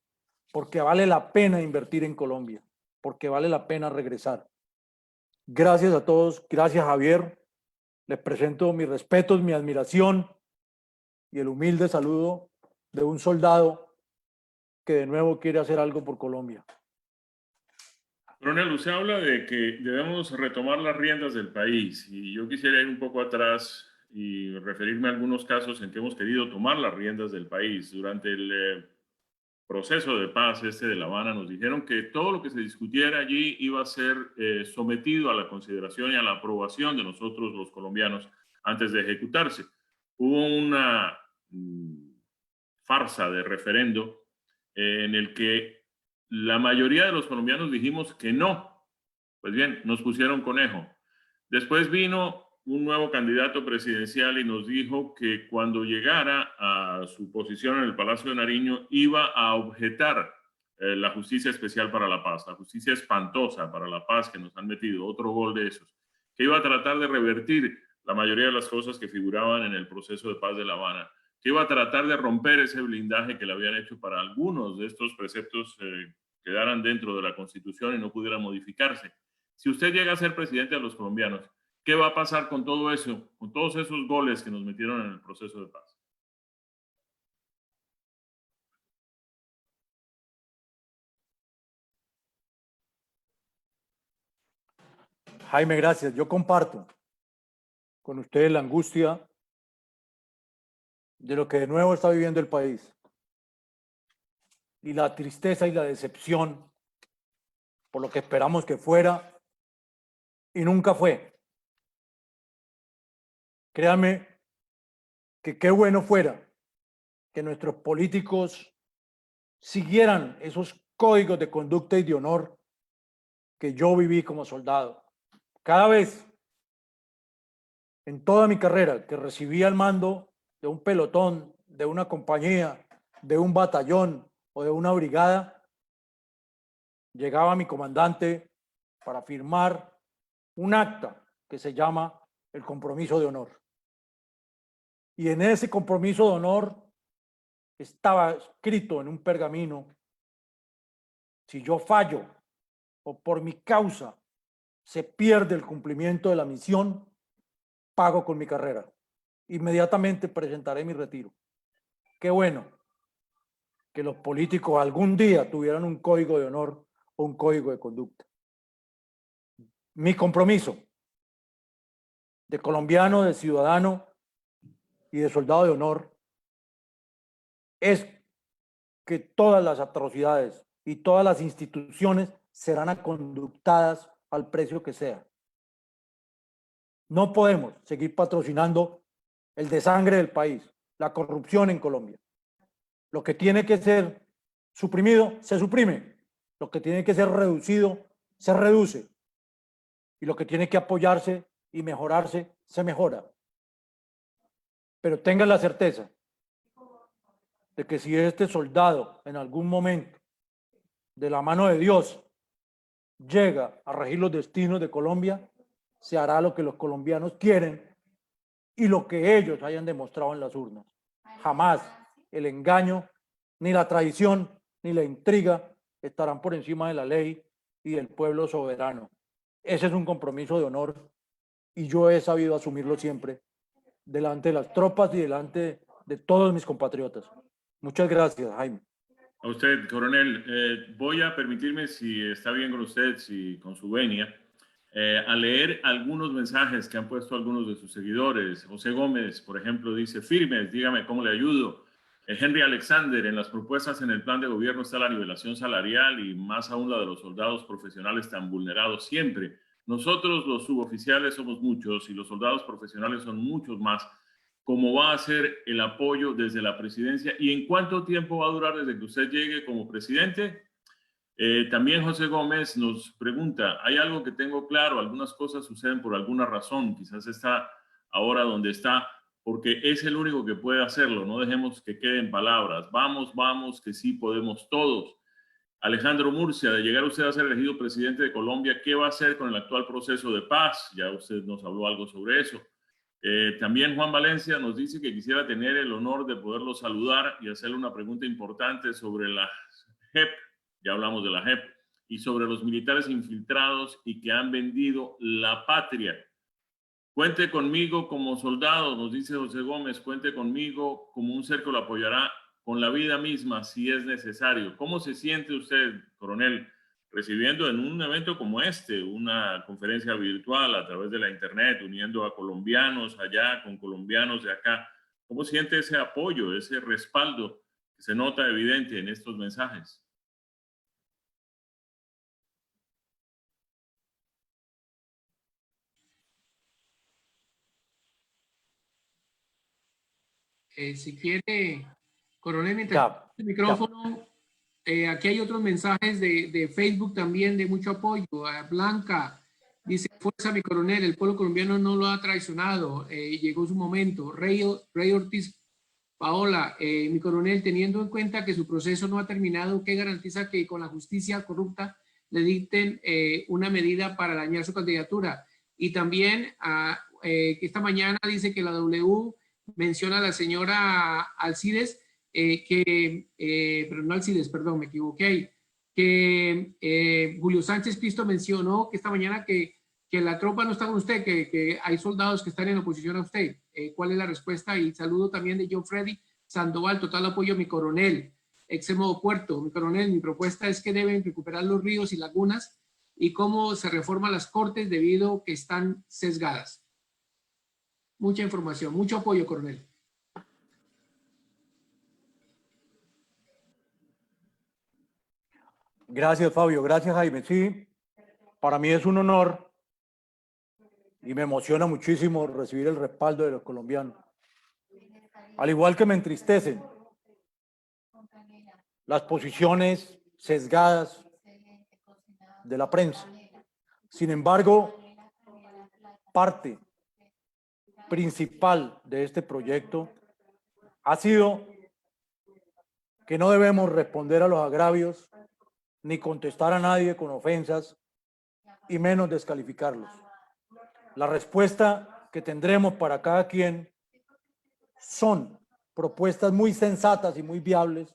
porque vale la pena invertir en Colombia, porque vale la pena regresar. Gracias a todos, gracias Javier, les presento mis respetos, mi admiración y el humilde saludo de un soldado que de nuevo quiere hacer algo por Colombia. Coronel, usted habla de que debemos retomar las riendas del país y yo quisiera ir un poco atrás y referirme a algunos casos en que hemos querido tomar las riendas del país. Durante el proceso de paz de La Habana nos dijeron que todo lo que se discutiera allí iba a ser sometido a la consideración y a la aprobación de nosotros los colombianos antes de ejecutarse. Hubo una farsa de referendo en el que la mayoría de los colombianos dijimos que no. Pues bien, nos pusieron conejo. Después vino un nuevo candidato presidencial y nos dijo que cuando llegara a su posición en el Palacio de Nariño iba a objetar la justicia especial para la paz, la justicia espantosa para la paz que nos han metido, otro gol de esos, que iba a tratar de revertir la mayoría de las cosas que figuraban en el proceso de paz de La Habana, que iba a tratar de romper ese blindaje que le habían hecho para algunos de estos preceptos quedaran dentro de la Constitución y no pudieran modificarse. Si usted llega a ser presidente de los colombianos, ¿qué va a pasar con todo eso, con todos esos goles que nos metieron en el proceso de paz? Jaime, gracias. Yo comparto con ustedes la angustia de lo que de nuevo está viviendo el país y la tristeza y la decepción por lo que esperamos que fuera y nunca fue. Créanme que qué bueno fuera que nuestros políticos siguieran esos códigos de conducta y de honor que yo viví como soldado. Cada vez, en toda mi carrera, que recibía el mando de un pelotón, de una compañía, de un batallón o de una brigada, llegaba mi comandante para firmar un acta que se llama el compromiso de honor. Y en ese compromiso de honor estaba escrito en un pergamino: si yo fallo o por mi causa se pierde el cumplimiento de la misión, pago con mi carrera. Inmediatamente presentaré mi retiro. Qué bueno que los políticos algún día tuvieran un código de honor o un código de conducta. Mi compromiso de colombiano, de ciudadano y de soldado de honor es que todas las atrocidades y todas las instituciones serán aconductadas al precio que sea. No podemos seguir patrocinando el desangre del país, la corrupción en Colombia. Lo que tiene que ser suprimido, se suprime. Lo que tiene que ser reducido, se reduce. Y lo que tiene que apoyarse y mejorarse, se mejora. Pero tengan la certeza de que si este soldado en algún momento, de la mano de Dios, llega a regir los destinos de Colombia, se hará lo que los colombianos quieren y lo que ellos hayan demostrado en las urnas. Jamás el engaño, ni la traición, ni la intriga estarán por encima de la ley y del pueblo soberano. Ese es un compromiso de honor y yo he sabido asumirlo siempre delante de las tropas y delante de todos mis compatriotas. Muchas gracias, Jaime. A usted, coronel. Voy a permitirme, si está bien con usted, si con su venia, a leer algunos mensajes que han puesto algunos de sus seguidores. José Gómez, por ejemplo, dice: firmes, dígame cómo le ayudo. Henry Alexander: en las propuestas en el plan de gobierno está la nivelación salarial y más aún la de los soldados profesionales tan vulnerados siempre. Nosotros los suboficiales somos muchos y los soldados profesionales son muchos más. ¿Cómo va a ser el apoyo desde la presidencia y en cuánto tiempo va a durar desde que usted llegue como presidente? También José Gómez nos pregunta: hay algo que tengo claro, algunas cosas suceden por alguna razón, quizás está ahora donde está porque es el único que puede hacerlo, no dejemos que queden palabras, vamos, vamos, que sí podemos todos. Alejandro Murcia: de llegar usted a ser elegido presidente de Colombia, ¿qué va a hacer con el actual proceso de paz? Ya usted nos habló algo sobre eso. También Juan Valencia nos dice que quisiera tener el honor de poderlo saludar y hacerle una pregunta importante sobre la JEP, ya hablamos de la JEP, y sobre los militares infiltrados y que han vendido la patria. Cuente conmigo como soldado, nos dice José Gómez, cuente conmigo como un ser que lo apoyará con la vida misma si es necesario. ¿Cómo se siente usted, coronel, recibiendo en un evento como este, una conferencia virtual a través de la internet, uniendo a colombianos allá con colombianos de acá? ¿Cómo siente ese apoyo, ese respaldo que se nota evidente en estos mensajes? Si quiere, coronel, mientras el micrófono, aquí hay otros mensajes de Facebook también de mucho apoyo. Blanca dice: fuerza, mi coronel, el pueblo colombiano no lo ha traicionado, llegó su momento. Rey Ortiz Paola: mi coronel, teniendo en cuenta que su proceso no ha terminado, ¿qué garantiza que con la justicia corrupta le dicten una medida para dañar su candidatura? Y también que esta mañana dice que la W menciona a la señora Alcides, pero no Alcides, perdón, me equivoqué, que Julio Sánchez Cristo mencionó que esta mañana que la tropa no está con usted, que hay soldados que están en oposición a usted. ¿Cuál es la respuesta? Y saludo también de John Freddy Sandoval: total apoyo, mi coronel. Extremo Puerto: mi coronel, mi propuesta es que deben recuperar los ríos y lagunas y cómo se reforman las cortes debido a que están sesgadas. Mucha información, mucho apoyo, coronel. Gracias, Fabio. Gracias, Jaime. Sí, para mí es un honor y me emociona muchísimo recibir el respaldo de los colombianos. Al igual que me entristecen las posiciones sesgadas de la prensa. Sin embargo, parte principal de este proyecto ha sido que no debemos responder a los agravios ni contestar a nadie con ofensas y menos descalificarlos. La respuesta que tendremos para cada quien son propuestas muy sensatas y muy viables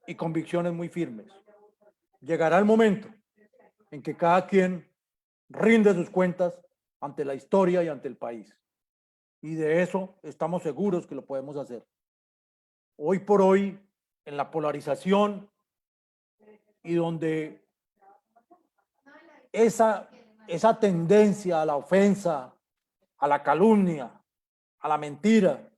y convicciones muy firmes. Llegará el momento en que cada quien rinde sus cuentas ante la historia y ante el país. Y de eso estamos seguros que lo podemos hacer. Hoy por hoy, en la polarización y donde esa tendencia a la ofensa, a la calumnia, a la mentira,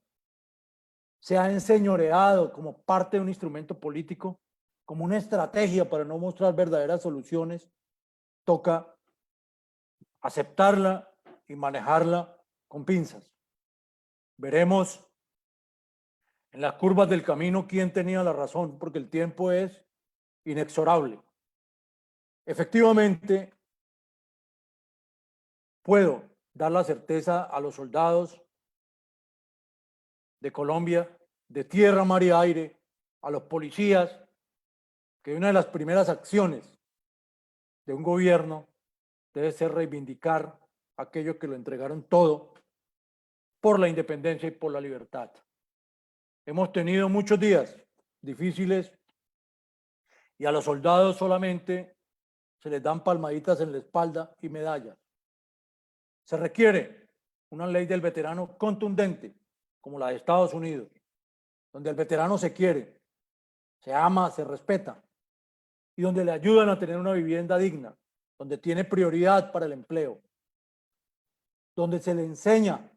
se ha enseñoreado como parte de un instrumento político, como una estrategia para no mostrar verdaderas soluciones, toca aceptarla y manejarla con pinzas. Veremos en las curvas del camino quién tenía la razón, porque el tiempo es inexorable. Efectivamente, puedo dar la certeza a los soldados de Colombia, de tierra, mar y aire, a los policías, que una de las primeras acciones de un gobierno debe ser reivindicar a aquellos que lo entregaron todo por la independencia y por la libertad. Hemos tenido muchos días difíciles y a los soldados solamente se les dan palmaditas en la espalda y medallas. Se requiere una ley del veterano contundente, como la de Estados Unidos, donde el veterano se quiere, se ama, se respeta, y donde le ayudan a tener una vivienda digna, donde tiene prioridad para el empleo, donde se le enseña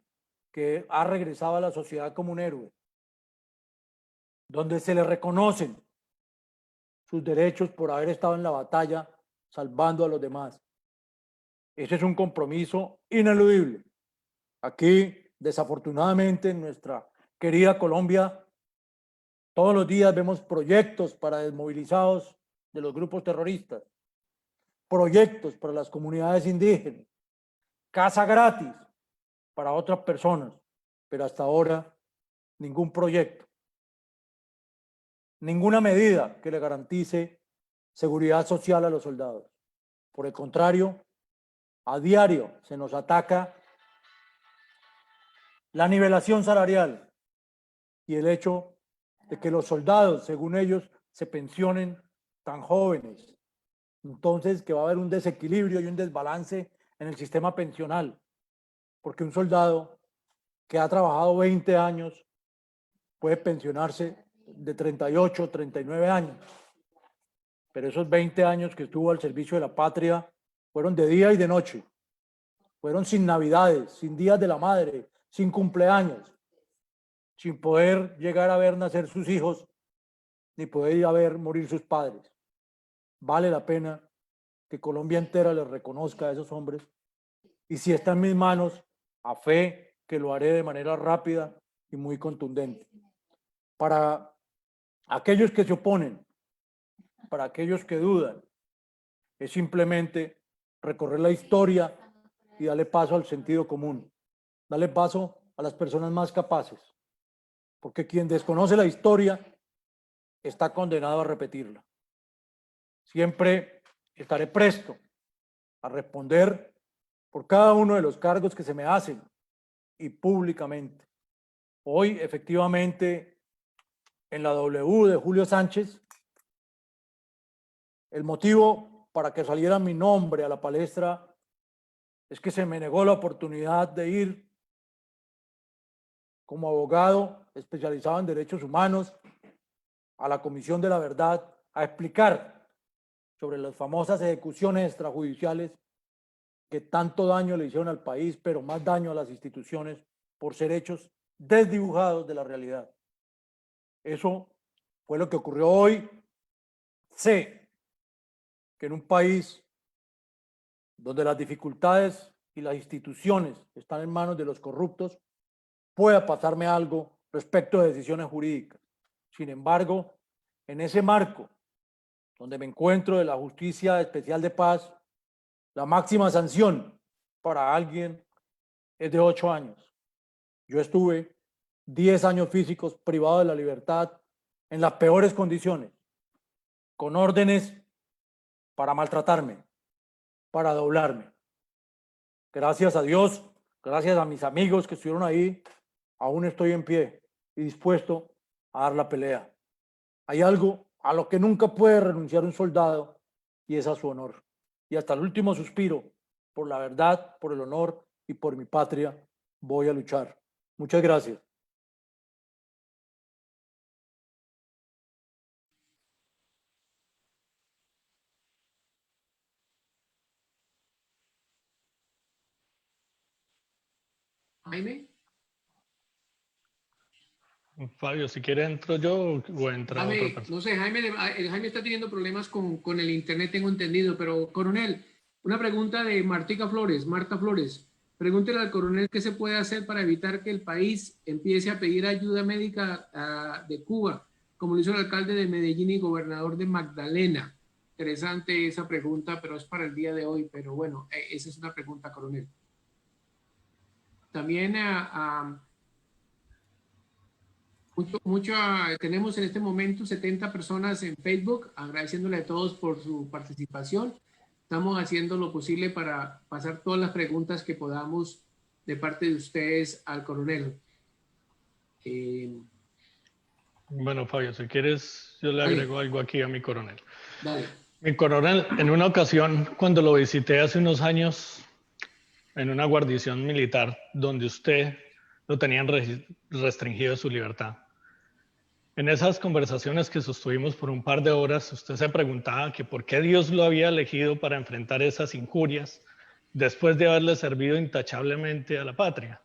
que ha regresado a la sociedad como un héroe, donde se le reconocen sus derechos por haber estado en la batalla salvando a los demás. Ese es un compromiso ineludible. Aquí, desafortunadamente, en nuestra querida Colombia, todos los días vemos proyectos para desmovilizados de los grupos terroristas, proyectos para las comunidades indígenas, casa gratis para otras personas, pero hasta ahora ningún proyecto, ninguna medida que le garantice seguridad social a los soldados. Por el contrario, a diario se nos ataca la nivelación salarial y el hecho de que los soldados, según ellos, se pensionen tan jóvenes. Entonces, que va a haber un desequilibrio y un desbalance en el sistema pensional, porque un soldado que ha trabajado 20 años puede pensionarse de 38, 39 años, pero esos 20 años que estuvo al servicio de la patria fueron de día y de noche, fueron sin navidades, sin días de la madre, sin cumpleaños, sin poder llegar a ver nacer sus hijos, ni poder ir a ver morir sus padres. Vale la pena que Colombia entera les reconozca a esos hombres, y si está en mis manos, a fe que lo haré de manera rápida y muy contundente. Para aquellos que se oponen, para aquellos que dudan, es simplemente recorrer la historia y darle paso al sentido común, darle paso a las personas más capaces, porque quien desconoce la historia está condenado a repetirla. Siempre estaré presto a responder por cada uno de los cargos que se me hacen y públicamente. Hoy, efectivamente, en la W de Julio Sánchez, el motivo para que saliera mi nombre a la palestra es que se me negó la oportunidad de ir como abogado especializado en derechos humanos a la Comisión de la Verdad a explicar sobre las famosas ejecuciones extrajudiciales que tanto daño le hicieron al país, pero más daño a las instituciones por ser hechos desdibujados de la realidad. Eso fue lo que ocurrió hoy. Sé que en un país donde las dificultades y las instituciones están en manos de los corruptos, pueda pasarme algo respecto de decisiones jurídicas. Sin embargo, en ese marco donde me encuentro de la Justicia Especial de Paz, la máxima sanción para alguien es de 8 años. Yo estuve 10 años físicos privado de la libertad en las peores condiciones, con órdenes para maltratarme, para doblarme. Gracias a Dios, gracias a mis amigos que estuvieron ahí, aún estoy en pie y dispuesto a dar la pelea. Hay algo a lo que nunca puede renunciar un soldado y es a su honor. Y hasta el último suspiro, por la verdad, por el honor y por mi patria, voy a luchar. Muchas gracias. Jaime. Fabio, si quiere entro yo o entra otra Jaime, persona. no sé, Jaime está teniendo problemas con el internet, tengo entendido, pero coronel, una pregunta de Marta Flores. Pregúntele al coronel qué se puede hacer para evitar que el país empiece a pedir ayuda médica de Cuba, como lo hizo el alcalde de Medellín y gobernador de Magdalena. Interesante esa pregunta, pero es para el día de hoy. Pero bueno, esa es una pregunta, coronel. También tenemos en este momento 70 personas en Facebook, agradeciéndole a todos por su participación. Estamos haciendo lo posible para pasar todas las preguntas que podamos de parte de ustedes al coronel. Bueno, Fabio, si quieres, yo le agrego algo aquí a mi coronel. Dale. Mi coronel, en una ocasión, cuando lo visité hace unos años, en una guarnición militar, donde usted lo tenían restringido su libertad. En esas conversaciones que sostuvimos por un par de horas, usted se preguntaba que por qué Dios lo había elegido para enfrentar esas injurias después de haberle servido intachablemente a la patria.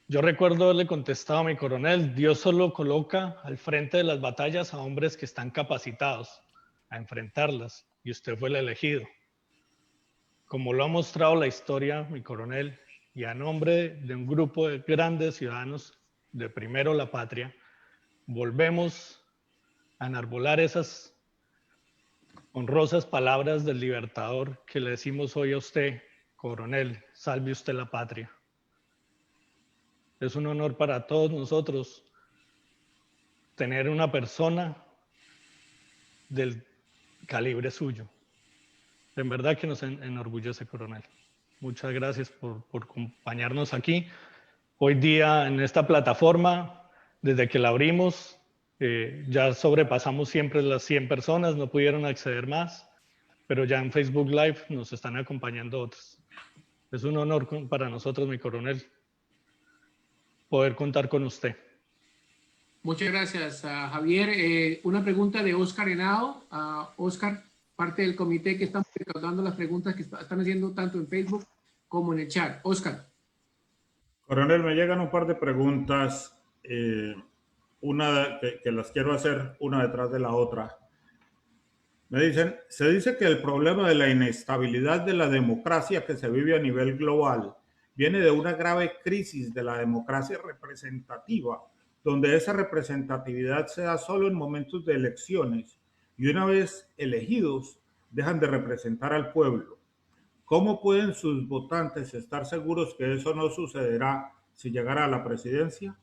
Yo recuerdo haberle contestado a mi coronel, Dios solo coloca al frente de las batallas a hombres que están capacitados a enfrentarlas, y usted fue el elegido. Como lo ha mostrado la historia, mi coronel, y a nombre de un grupo de grandes ciudadanos de primero la patria, volvemos a enarbolar esas honrosas palabras del libertador que le decimos hoy a usted, coronel, salve usted la patria. Es un honor para todos nosotros tener una persona del calibre suyo. En verdad que nos enorgullece, coronel. Muchas gracias por acompañarnos aquí. Hoy día en esta plataforma, desde que la abrimos, ya sobrepasamos siempre las 100 personas, no pudieron acceder más, pero ya en Facebook Live nos están acompañando otros. Es un honor para nosotros, mi coronel, poder contar con usted. Muchas gracias, Javier. Una pregunta de Oscar Henao. Oscar, parte del comité que estamos recaudando las preguntas que están haciendo tanto en Facebook como en el chat. Oscar. Coronel, me llegan un par de preguntas, una que las quiero hacer una detrás de la otra. Me dicen, se dice que el problema de la inestabilidad de la democracia que se vive a nivel global viene de una grave crisis de la democracia representativa, donde esa representatividad se da solo en momentos de elecciones y una vez elegidos dejan de representar al pueblo. ¿Cómo pueden sus votantes estar seguros que eso no sucederá si llegara a la presidencia?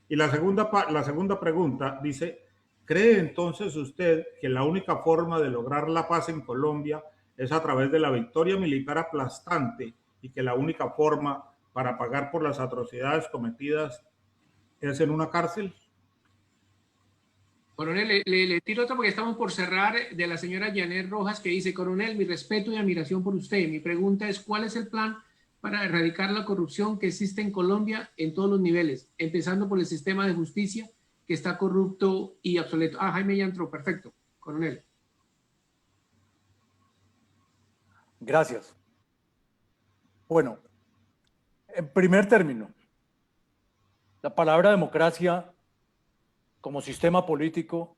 Y la segunda pregunta dice, ¿cree entonces usted que la única forma de lograr la paz en Colombia es a través de la victoria militar aplastante y que la única forma para pagar por las atrocidades cometidas es en una cárcel? Coronel, le tiro otra porque estamos por cerrar, de la señora Janet Rojas, que dice, coronel, mi respeto y admiración por usted. Mi pregunta es, ¿cuál es el plan para erradicar la corrupción que existe en Colombia en todos los niveles, empezando por el sistema de justicia que está corrupto y obsoleto? Jaime ya entró, perfecto. Coronel. Gracias. Bueno, en primer término, la palabra democracia como sistema político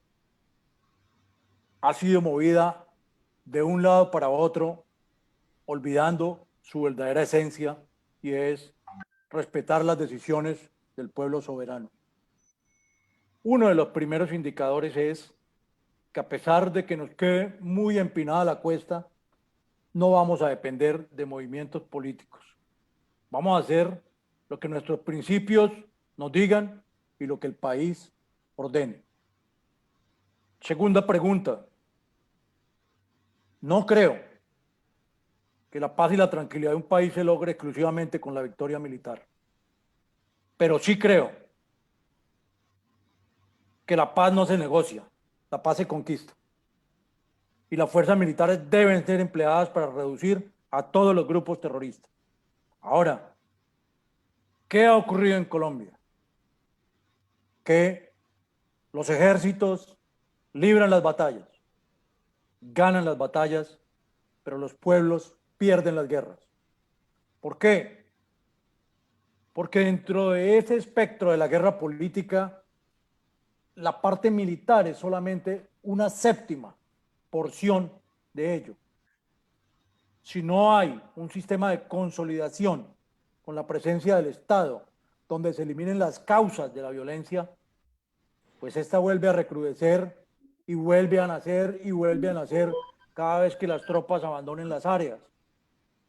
ha sido movida de un lado para otro, olvidando su verdadera esencia, y es respetar las decisiones del pueblo soberano. Uno de los primeros indicadores es que a pesar de que nos quede muy empinada la cuesta, no vamos a depender de movimientos políticos. Vamos a hacer lo que nuestros principios nos digan y lo que el país ordene. Segunda pregunta. No creo que la paz y la tranquilidad de un país se logre exclusivamente con la victoria militar. Pero sí creo que la paz no se negocia, la paz se conquista. Y las fuerzas militares deben ser empleadas para reducir a todos los grupos terroristas. Ahora, ¿qué ha ocurrido en Colombia? Que los ejércitos libran las batallas, ganan las batallas, pero los pueblos pierden las guerras. ¿Por qué? Porque dentro de ese espectro de la guerra política, la parte militar es solamente una séptima porción de ello. Si no hay un sistema de consolidación con la presencia del Estado, donde se eliminen las causas de la violencia, pues esta vuelve a recrudecer y vuelve a nacer y vuelve a nacer cada vez que las tropas abandonen las áreas.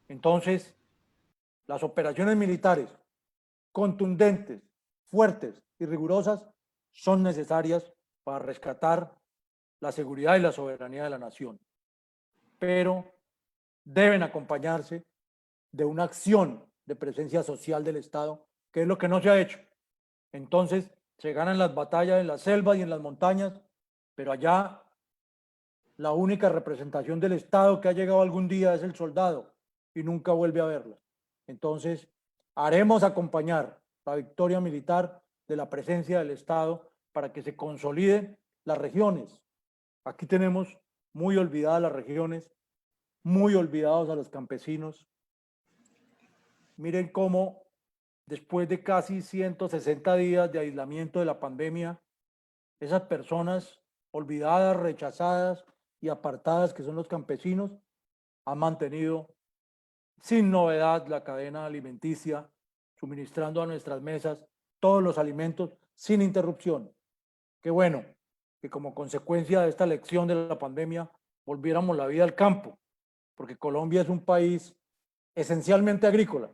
Entonces, las operaciones militares contundentes, fuertes y rigurosas son necesarias para rescatar la seguridad y la soberanía de la nación, pero deben acompañarse de una acción de presencia social del Estado, que es lo que no se ha hecho. Entonces, se ganan las batallas en las selvas y en las montañas, pero allá la única representación del Estado que ha llegado algún día es el soldado y nunca vuelve a verla. Entonces, haremos acompañar la victoria militar de la presencia del Estado para que se consoliden las regiones. Aquí tenemos muy olvidadas las regiones, muy olvidados a los campesinos. Miren cómo después de casi 160 días de aislamiento de la pandemia, esas personas olvidadas, rechazadas y apartadas que son los campesinos, han mantenido sin novedad la cadena alimenticia, suministrando a nuestras mesas todos los alimentos sin interrupción. Qué bueno que como consecuencia de esta lección de la pandemia volviéramos la vida al campo, porque Colombia es un país esencialmente agrícola,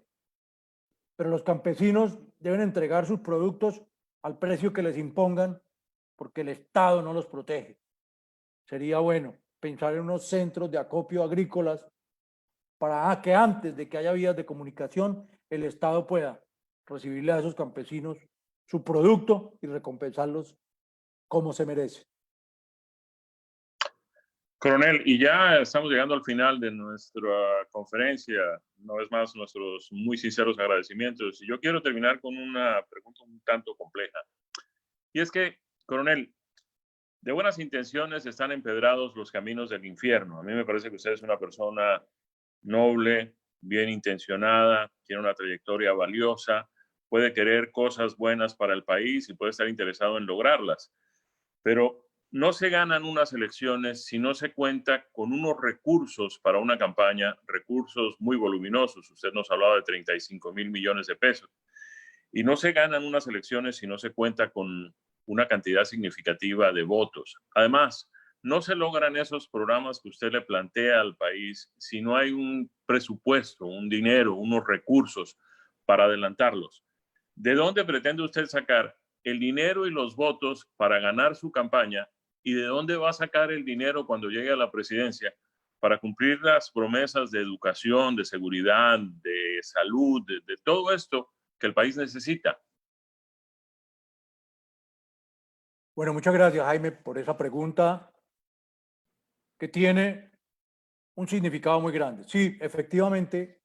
pero los campesinos deben entregar sus productos al precio que les impongan porque el Estado no los protege. Sería bueno pensar en unos centros de acopio agrícolas para que antes de que haya vías de comunicación, el Estado pueda recibirle a esos campesinos su producto y recompensarlos como se merece. Coronel, y ya estamos llegando al final de nuestra conferencia. Una vez más, nuestros muy sinceros agradecimientos. Y yo quiero terminar con una pregunta un tanto compleja. Y es que, coronel, de buenas intenciones están empedrados los caminos del infierno. A mí me parece que usted es una persona noble, bien intencionada, tiene una trayectoria valiosa, puede querer cosas buenas para el país y puede estar interesado en lograrlas. Pero no se ganan unas elecciones si no se cuenta con unos recursos para una campaña, recursos muy voluminosos. Usted nos hablaba de 35.000 millones de pesos. Y no se ganan unas elecciones si no se cuenta con una cantidad significativa de votos. Además, no se logran esos programas que usted le plantea al país si no hay un presupuesto, un dinero, unos recursos para adelantarlos. ¿De dónde pretende usted sacar el dinero y los votos para ganar su campaña? ¿Y de dónde va a sacar el dinero cuando llegue a la presidencia para cumplir las promesas de educación, de seguridad, de salud, de todo esto que el país necesita? Bueno, muchas gracias, Jaime, por esa pregunta que tiene un significado muy grande. Sí, efectivamente,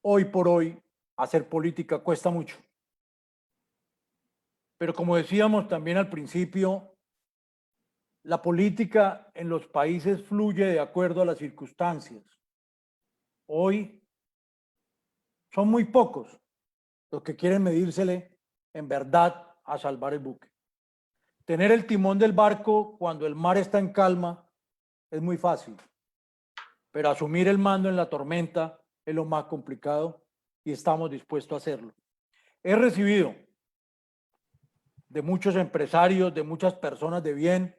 hoy por hoy, hacer política cuesta mucho. Pero como decíamos también al principio, la política en los países fluye de acuerdo a las circunstancias. Hoy son muy pocos los que quieren medírsele en verdad a salvar el buque. Tener el timón del barco cuando el mar está en calma es muy fácil, pero asumir el mando en la tormenta es lo más complicado y estamos dispuestos a hacerlo. He recibido de muchos empresarios, de muchas personas de bien,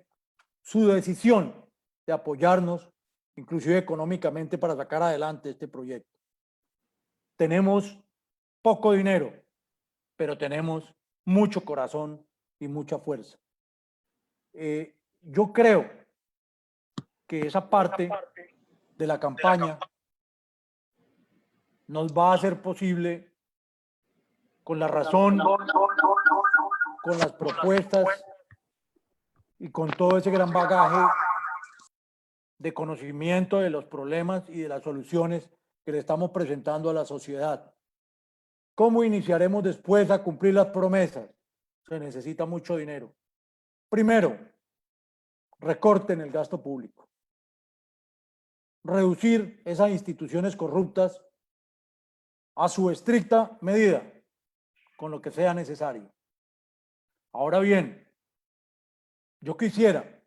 su decisión de apoyarnos, inclusive económicamente, para sacar adelante este proyecto. Tenemos poco dinero, pero tenemos mucho corazón y mucha fuerza. Yo creo que esa parte de la campaña nos va a hacer posible, con la razón, con las propuestas y con todo ese gran bagaje de conocimiento de los problemas y de las soluciones que le estamos presentando a la sociedad. ¿Cómo iniciaremos después a cumplir las promesas? Se necesita mucho dinero. Primero, recorten el gasto público. Reducir esas instituciones corruptas a su estricta medida, con lo que sea necesario. Ahora bien, yo quisiera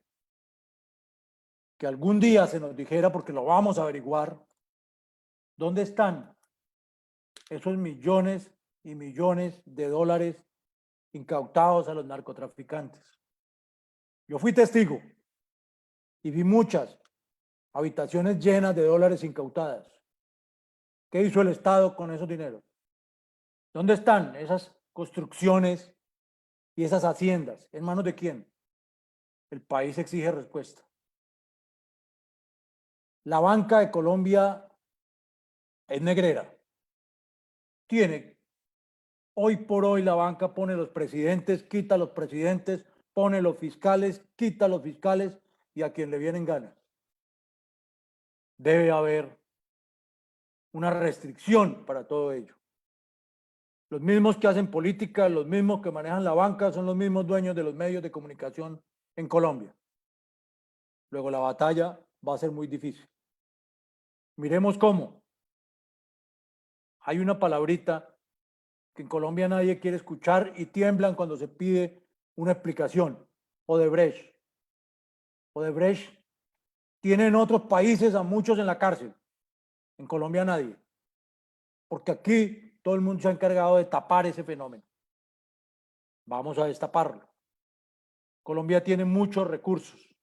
que algún día se nos dijera, porque lo vamos a averiguar, ¿dónde están esos millones y millones de dólares incautados a los narcotraficantes? Yo fui testigo y vi muchas habitaciones llenas de dólares incautadas. ¿Qué hizo el Estado con esos dineros? ¿Dónde están esas construcciones y esas haciendas? ¿En manos de quién? El país exige respuesta. La banca de Colombia es negrera. Hoy por hoy la banca pone los presidentes, quita los presidentes, pone los fiscales, quita los fiscales y a quien le vienen ganas. Debe haber una restricción para todo ello. Los mismos que hacen política, los mismos que manejan la banca, son los mismos dueños de los medios de comunicación en Colombia. Luego la batalla va a ser muy difícil. Miremos cómo. Hay una palabrita que en Colombia nadie quiere escuchar y tiemblan cuando se pide una explicación. Odebrecht. Odebrecht tiene en otros países a muchos en la cárcel. En Colombia nadie. Porque aquí todo el mundo se ha encargado de tapar ese fenómeno. Vamos a destaparlo. Colombia tiene muchos recursos.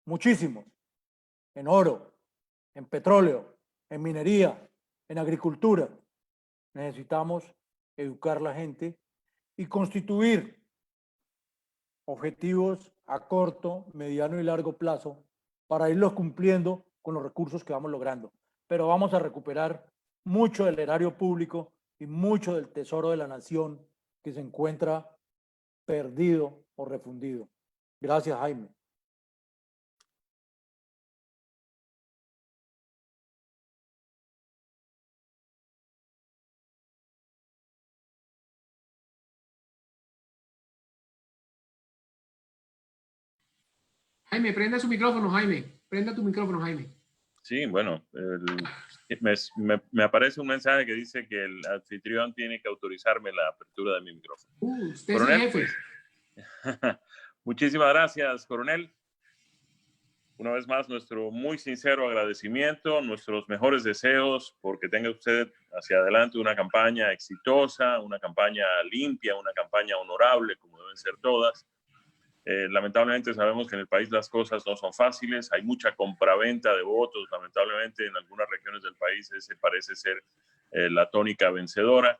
Muchísimos. En oro, en petróleo, en minería, en agricultura. Necesitamos educar a la gente y constituir objetivos a corto, mediano y largo plazo para irlos cumpliendo con los recursos que vamos logrando. Pero vamos a recuperar mucho del erario público y mucho del tesoro de la nación que se encuentra perdido o refundido. Gracias, Jaime. Jaime, prenda su micrófono, Jaime. Prenda tu micrófono, Jaime. Sí, bueno, me aparece un mensaje que dice que el anfitrión tiene que autorizarme la apertura de mi micrófono. Usted Coronel, es el jefe. Pues, muchísimas gracias, coronel. Una vez más, nuestro muy sincero agradecimiento, nuestros mejores deseos porque tenga usted hacia adelante una campaña exitosa, una campaña limpia, una campaña honorable, como deben ser todas. Lamentablemente sabemos que en el país las cosas no son fáciles, hay mucha compraventa de votos, lamentablemente en algunas regiones del país ese parece ser la tónica vencedora.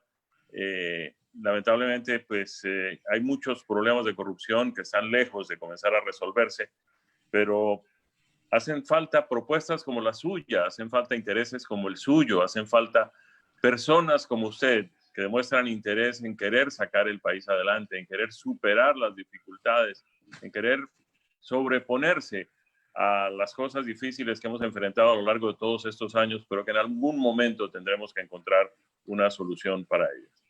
Lamentablemente pues hay muchos problemas de corrupción que están lejos de comenzar a resolverse, pero hacen falta propuestas como la suya, hacen falta intereses como el suyo, hacen falta personas como usted que demuestran interés en querer sacar el país adelante, en querer superar las dificultades, en querer sobreponerse a las cosas difíciles que hemos enfrentado a lo largo de todos estos años, pero que en algún momento tendremos que encontrar una solución para ellas.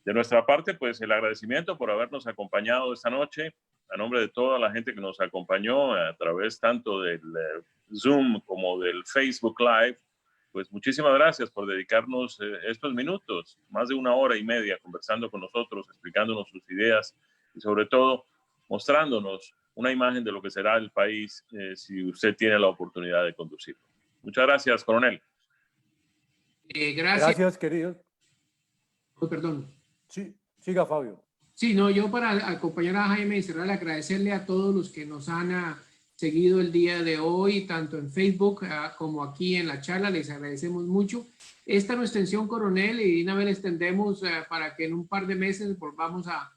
De nuestra parte, pues el agradecimiento por habernos acompañado esta noche, a nombre de toda la gente que nos acompañó a través tanto del Zoom como del Facebook Live, pues muchísimas gracias por dedicarnos estos minutos, más de 1 hora y media conversando con nosotros, explicándonos sus ideas y sobre todo mostrándonos una imagen de lo que será el país si usted tiene la oportunidad de conducirlo. Muchas gracias, coronel. Gracias. Gracias, queridos. Oh, perdón. Sí, siga, Fabio. Sí, no, yo para acompañar a Jaime y cerrar, agradecerle a todos los que nos han seguido el día de hoy, tanto en Facebook como aquí en la charla, les agradecemos mucho. Esta es nuestra extensión, Coronel, y de una vez le extendemos para que en un par de meses volvamos a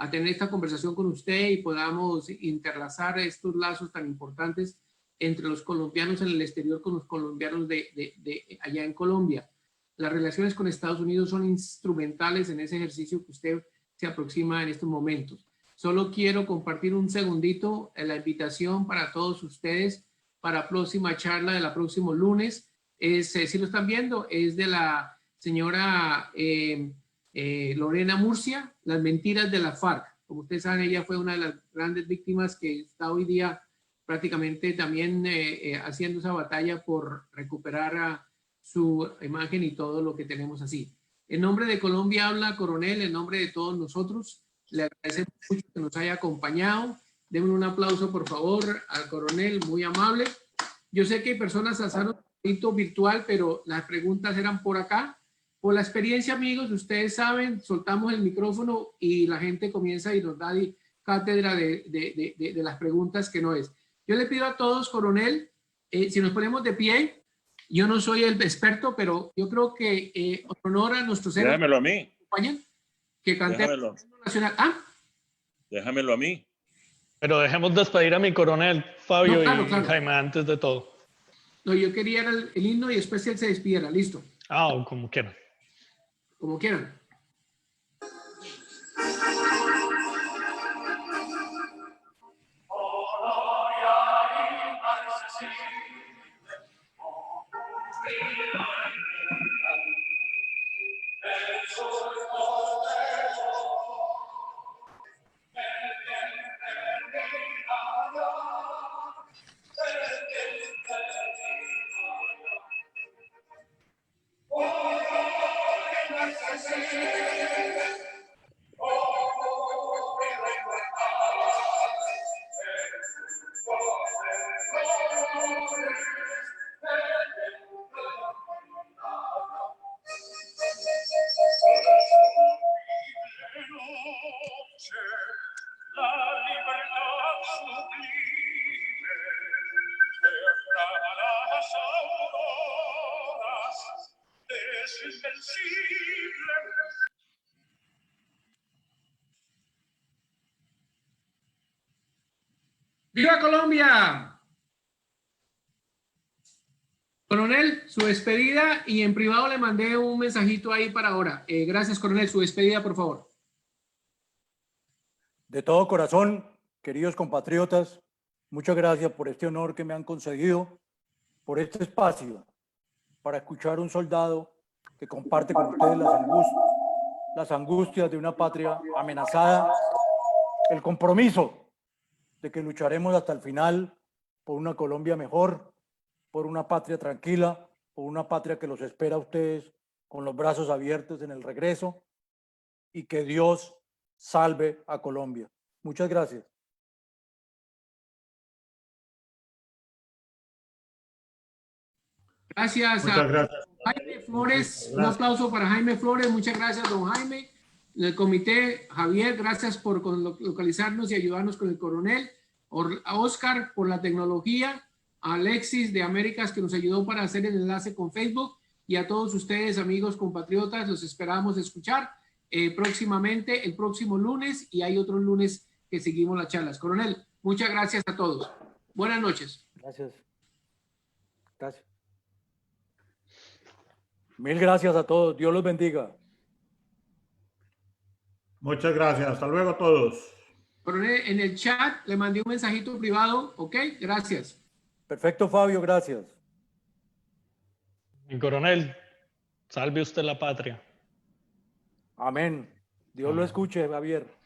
tener esta conversación con usted y podamos interlazar estos lazos tan importantes entre los colombianos en el exterior con los colombianos de allá en Colombia. Las relaciones con Estados Unidos son instrumentales en ese ejercicio que usted se aproxima en estos momentos. Solo quiero compartir un segundito la invitación para todos ustedes para la próxima charla de la próximo lunes. Si lo están viendo, es de la señora Lorena Murcia, Las mentiras de la FARC. Como ustedes saben, ella fue una de las grandes víctimas que está hoy día prácticamente también haciendo esa batalla por recuperar su imagen y todo lo que tenemos así. En nombre de Colombia habla Coronel, en nombre de todos nosotros, le agradecemos mucho que nos haya acompañado. Denle un aplauso, por favor, al Coronel, muy amable. Yo sé que hay personas alzaron un poquito virtual, pero las preguntas eran por acá. Por la experiencia, amigos, ustedes saben, soltamos el micrófono y la gente comienza y nos da cátedra de las preguntas que no es. Yo le pido a todos, Coronel, si nos ponemos de pie. Yo no soy el experto, pero yo creo que honor a nuestros héroes. Déjamelo a mí. Que cantemos el himno nacional. Déjamelo a mí. Pero dejemos despedir a mi coronel Fabio No, claro, y claro. Jaime antes de todo. No, yo quería el himno y después él se despidiera. Listo. O como quieran. Como quieran. ¡Viva Colombia! Coronel, su despedida, y en privado le mandé un mensajito ahí para ahora. Gracias, Coronel. Su despedida, por favor. De todo corazón, queridos compatriotas, muchas gracias por este honor que me han concedido, por este espacio para escuchar a un soldado que comparte con ustedes las angustias de una patria amenazada, el compromiso de que lucharemos hasta el final por una Colombia mejor, por una patria tranquila, por una patria que los espera a ustedes con los brazos abiertos en el regreso, y que Dios salve a Colombia. Muchas gracias. Gracias Muchas gracias. Jaime Flores. Un aplauso para Jaime Flores. Muchas gracias, don Jaime. El comité, Javier, gracias por localizarnos y ayudarnos con el coronel. A Oscar por la tecnología. A Alexis de Américas, que nos ayudó para hacer el enlace con Facebook. Y a todos ustedes, amigos compatriotas, los esperamos escuchar próximamente, el próximo lunes, y hay otros lunes que seguimos las charlas. Coronel, muchas gracias a todos. Buenas noches. Gracias. Gracias. Mil gracias a todos. Dios los bendiga. Muchas gracias. Hasta luego a todos. Coronel, en el chat le mandé un mensajito privado. Ok, gracias. Perfecto, Fabio, gracias. Mi coronel, salve usted la patria. Amén. Dios lo escuche, Javier.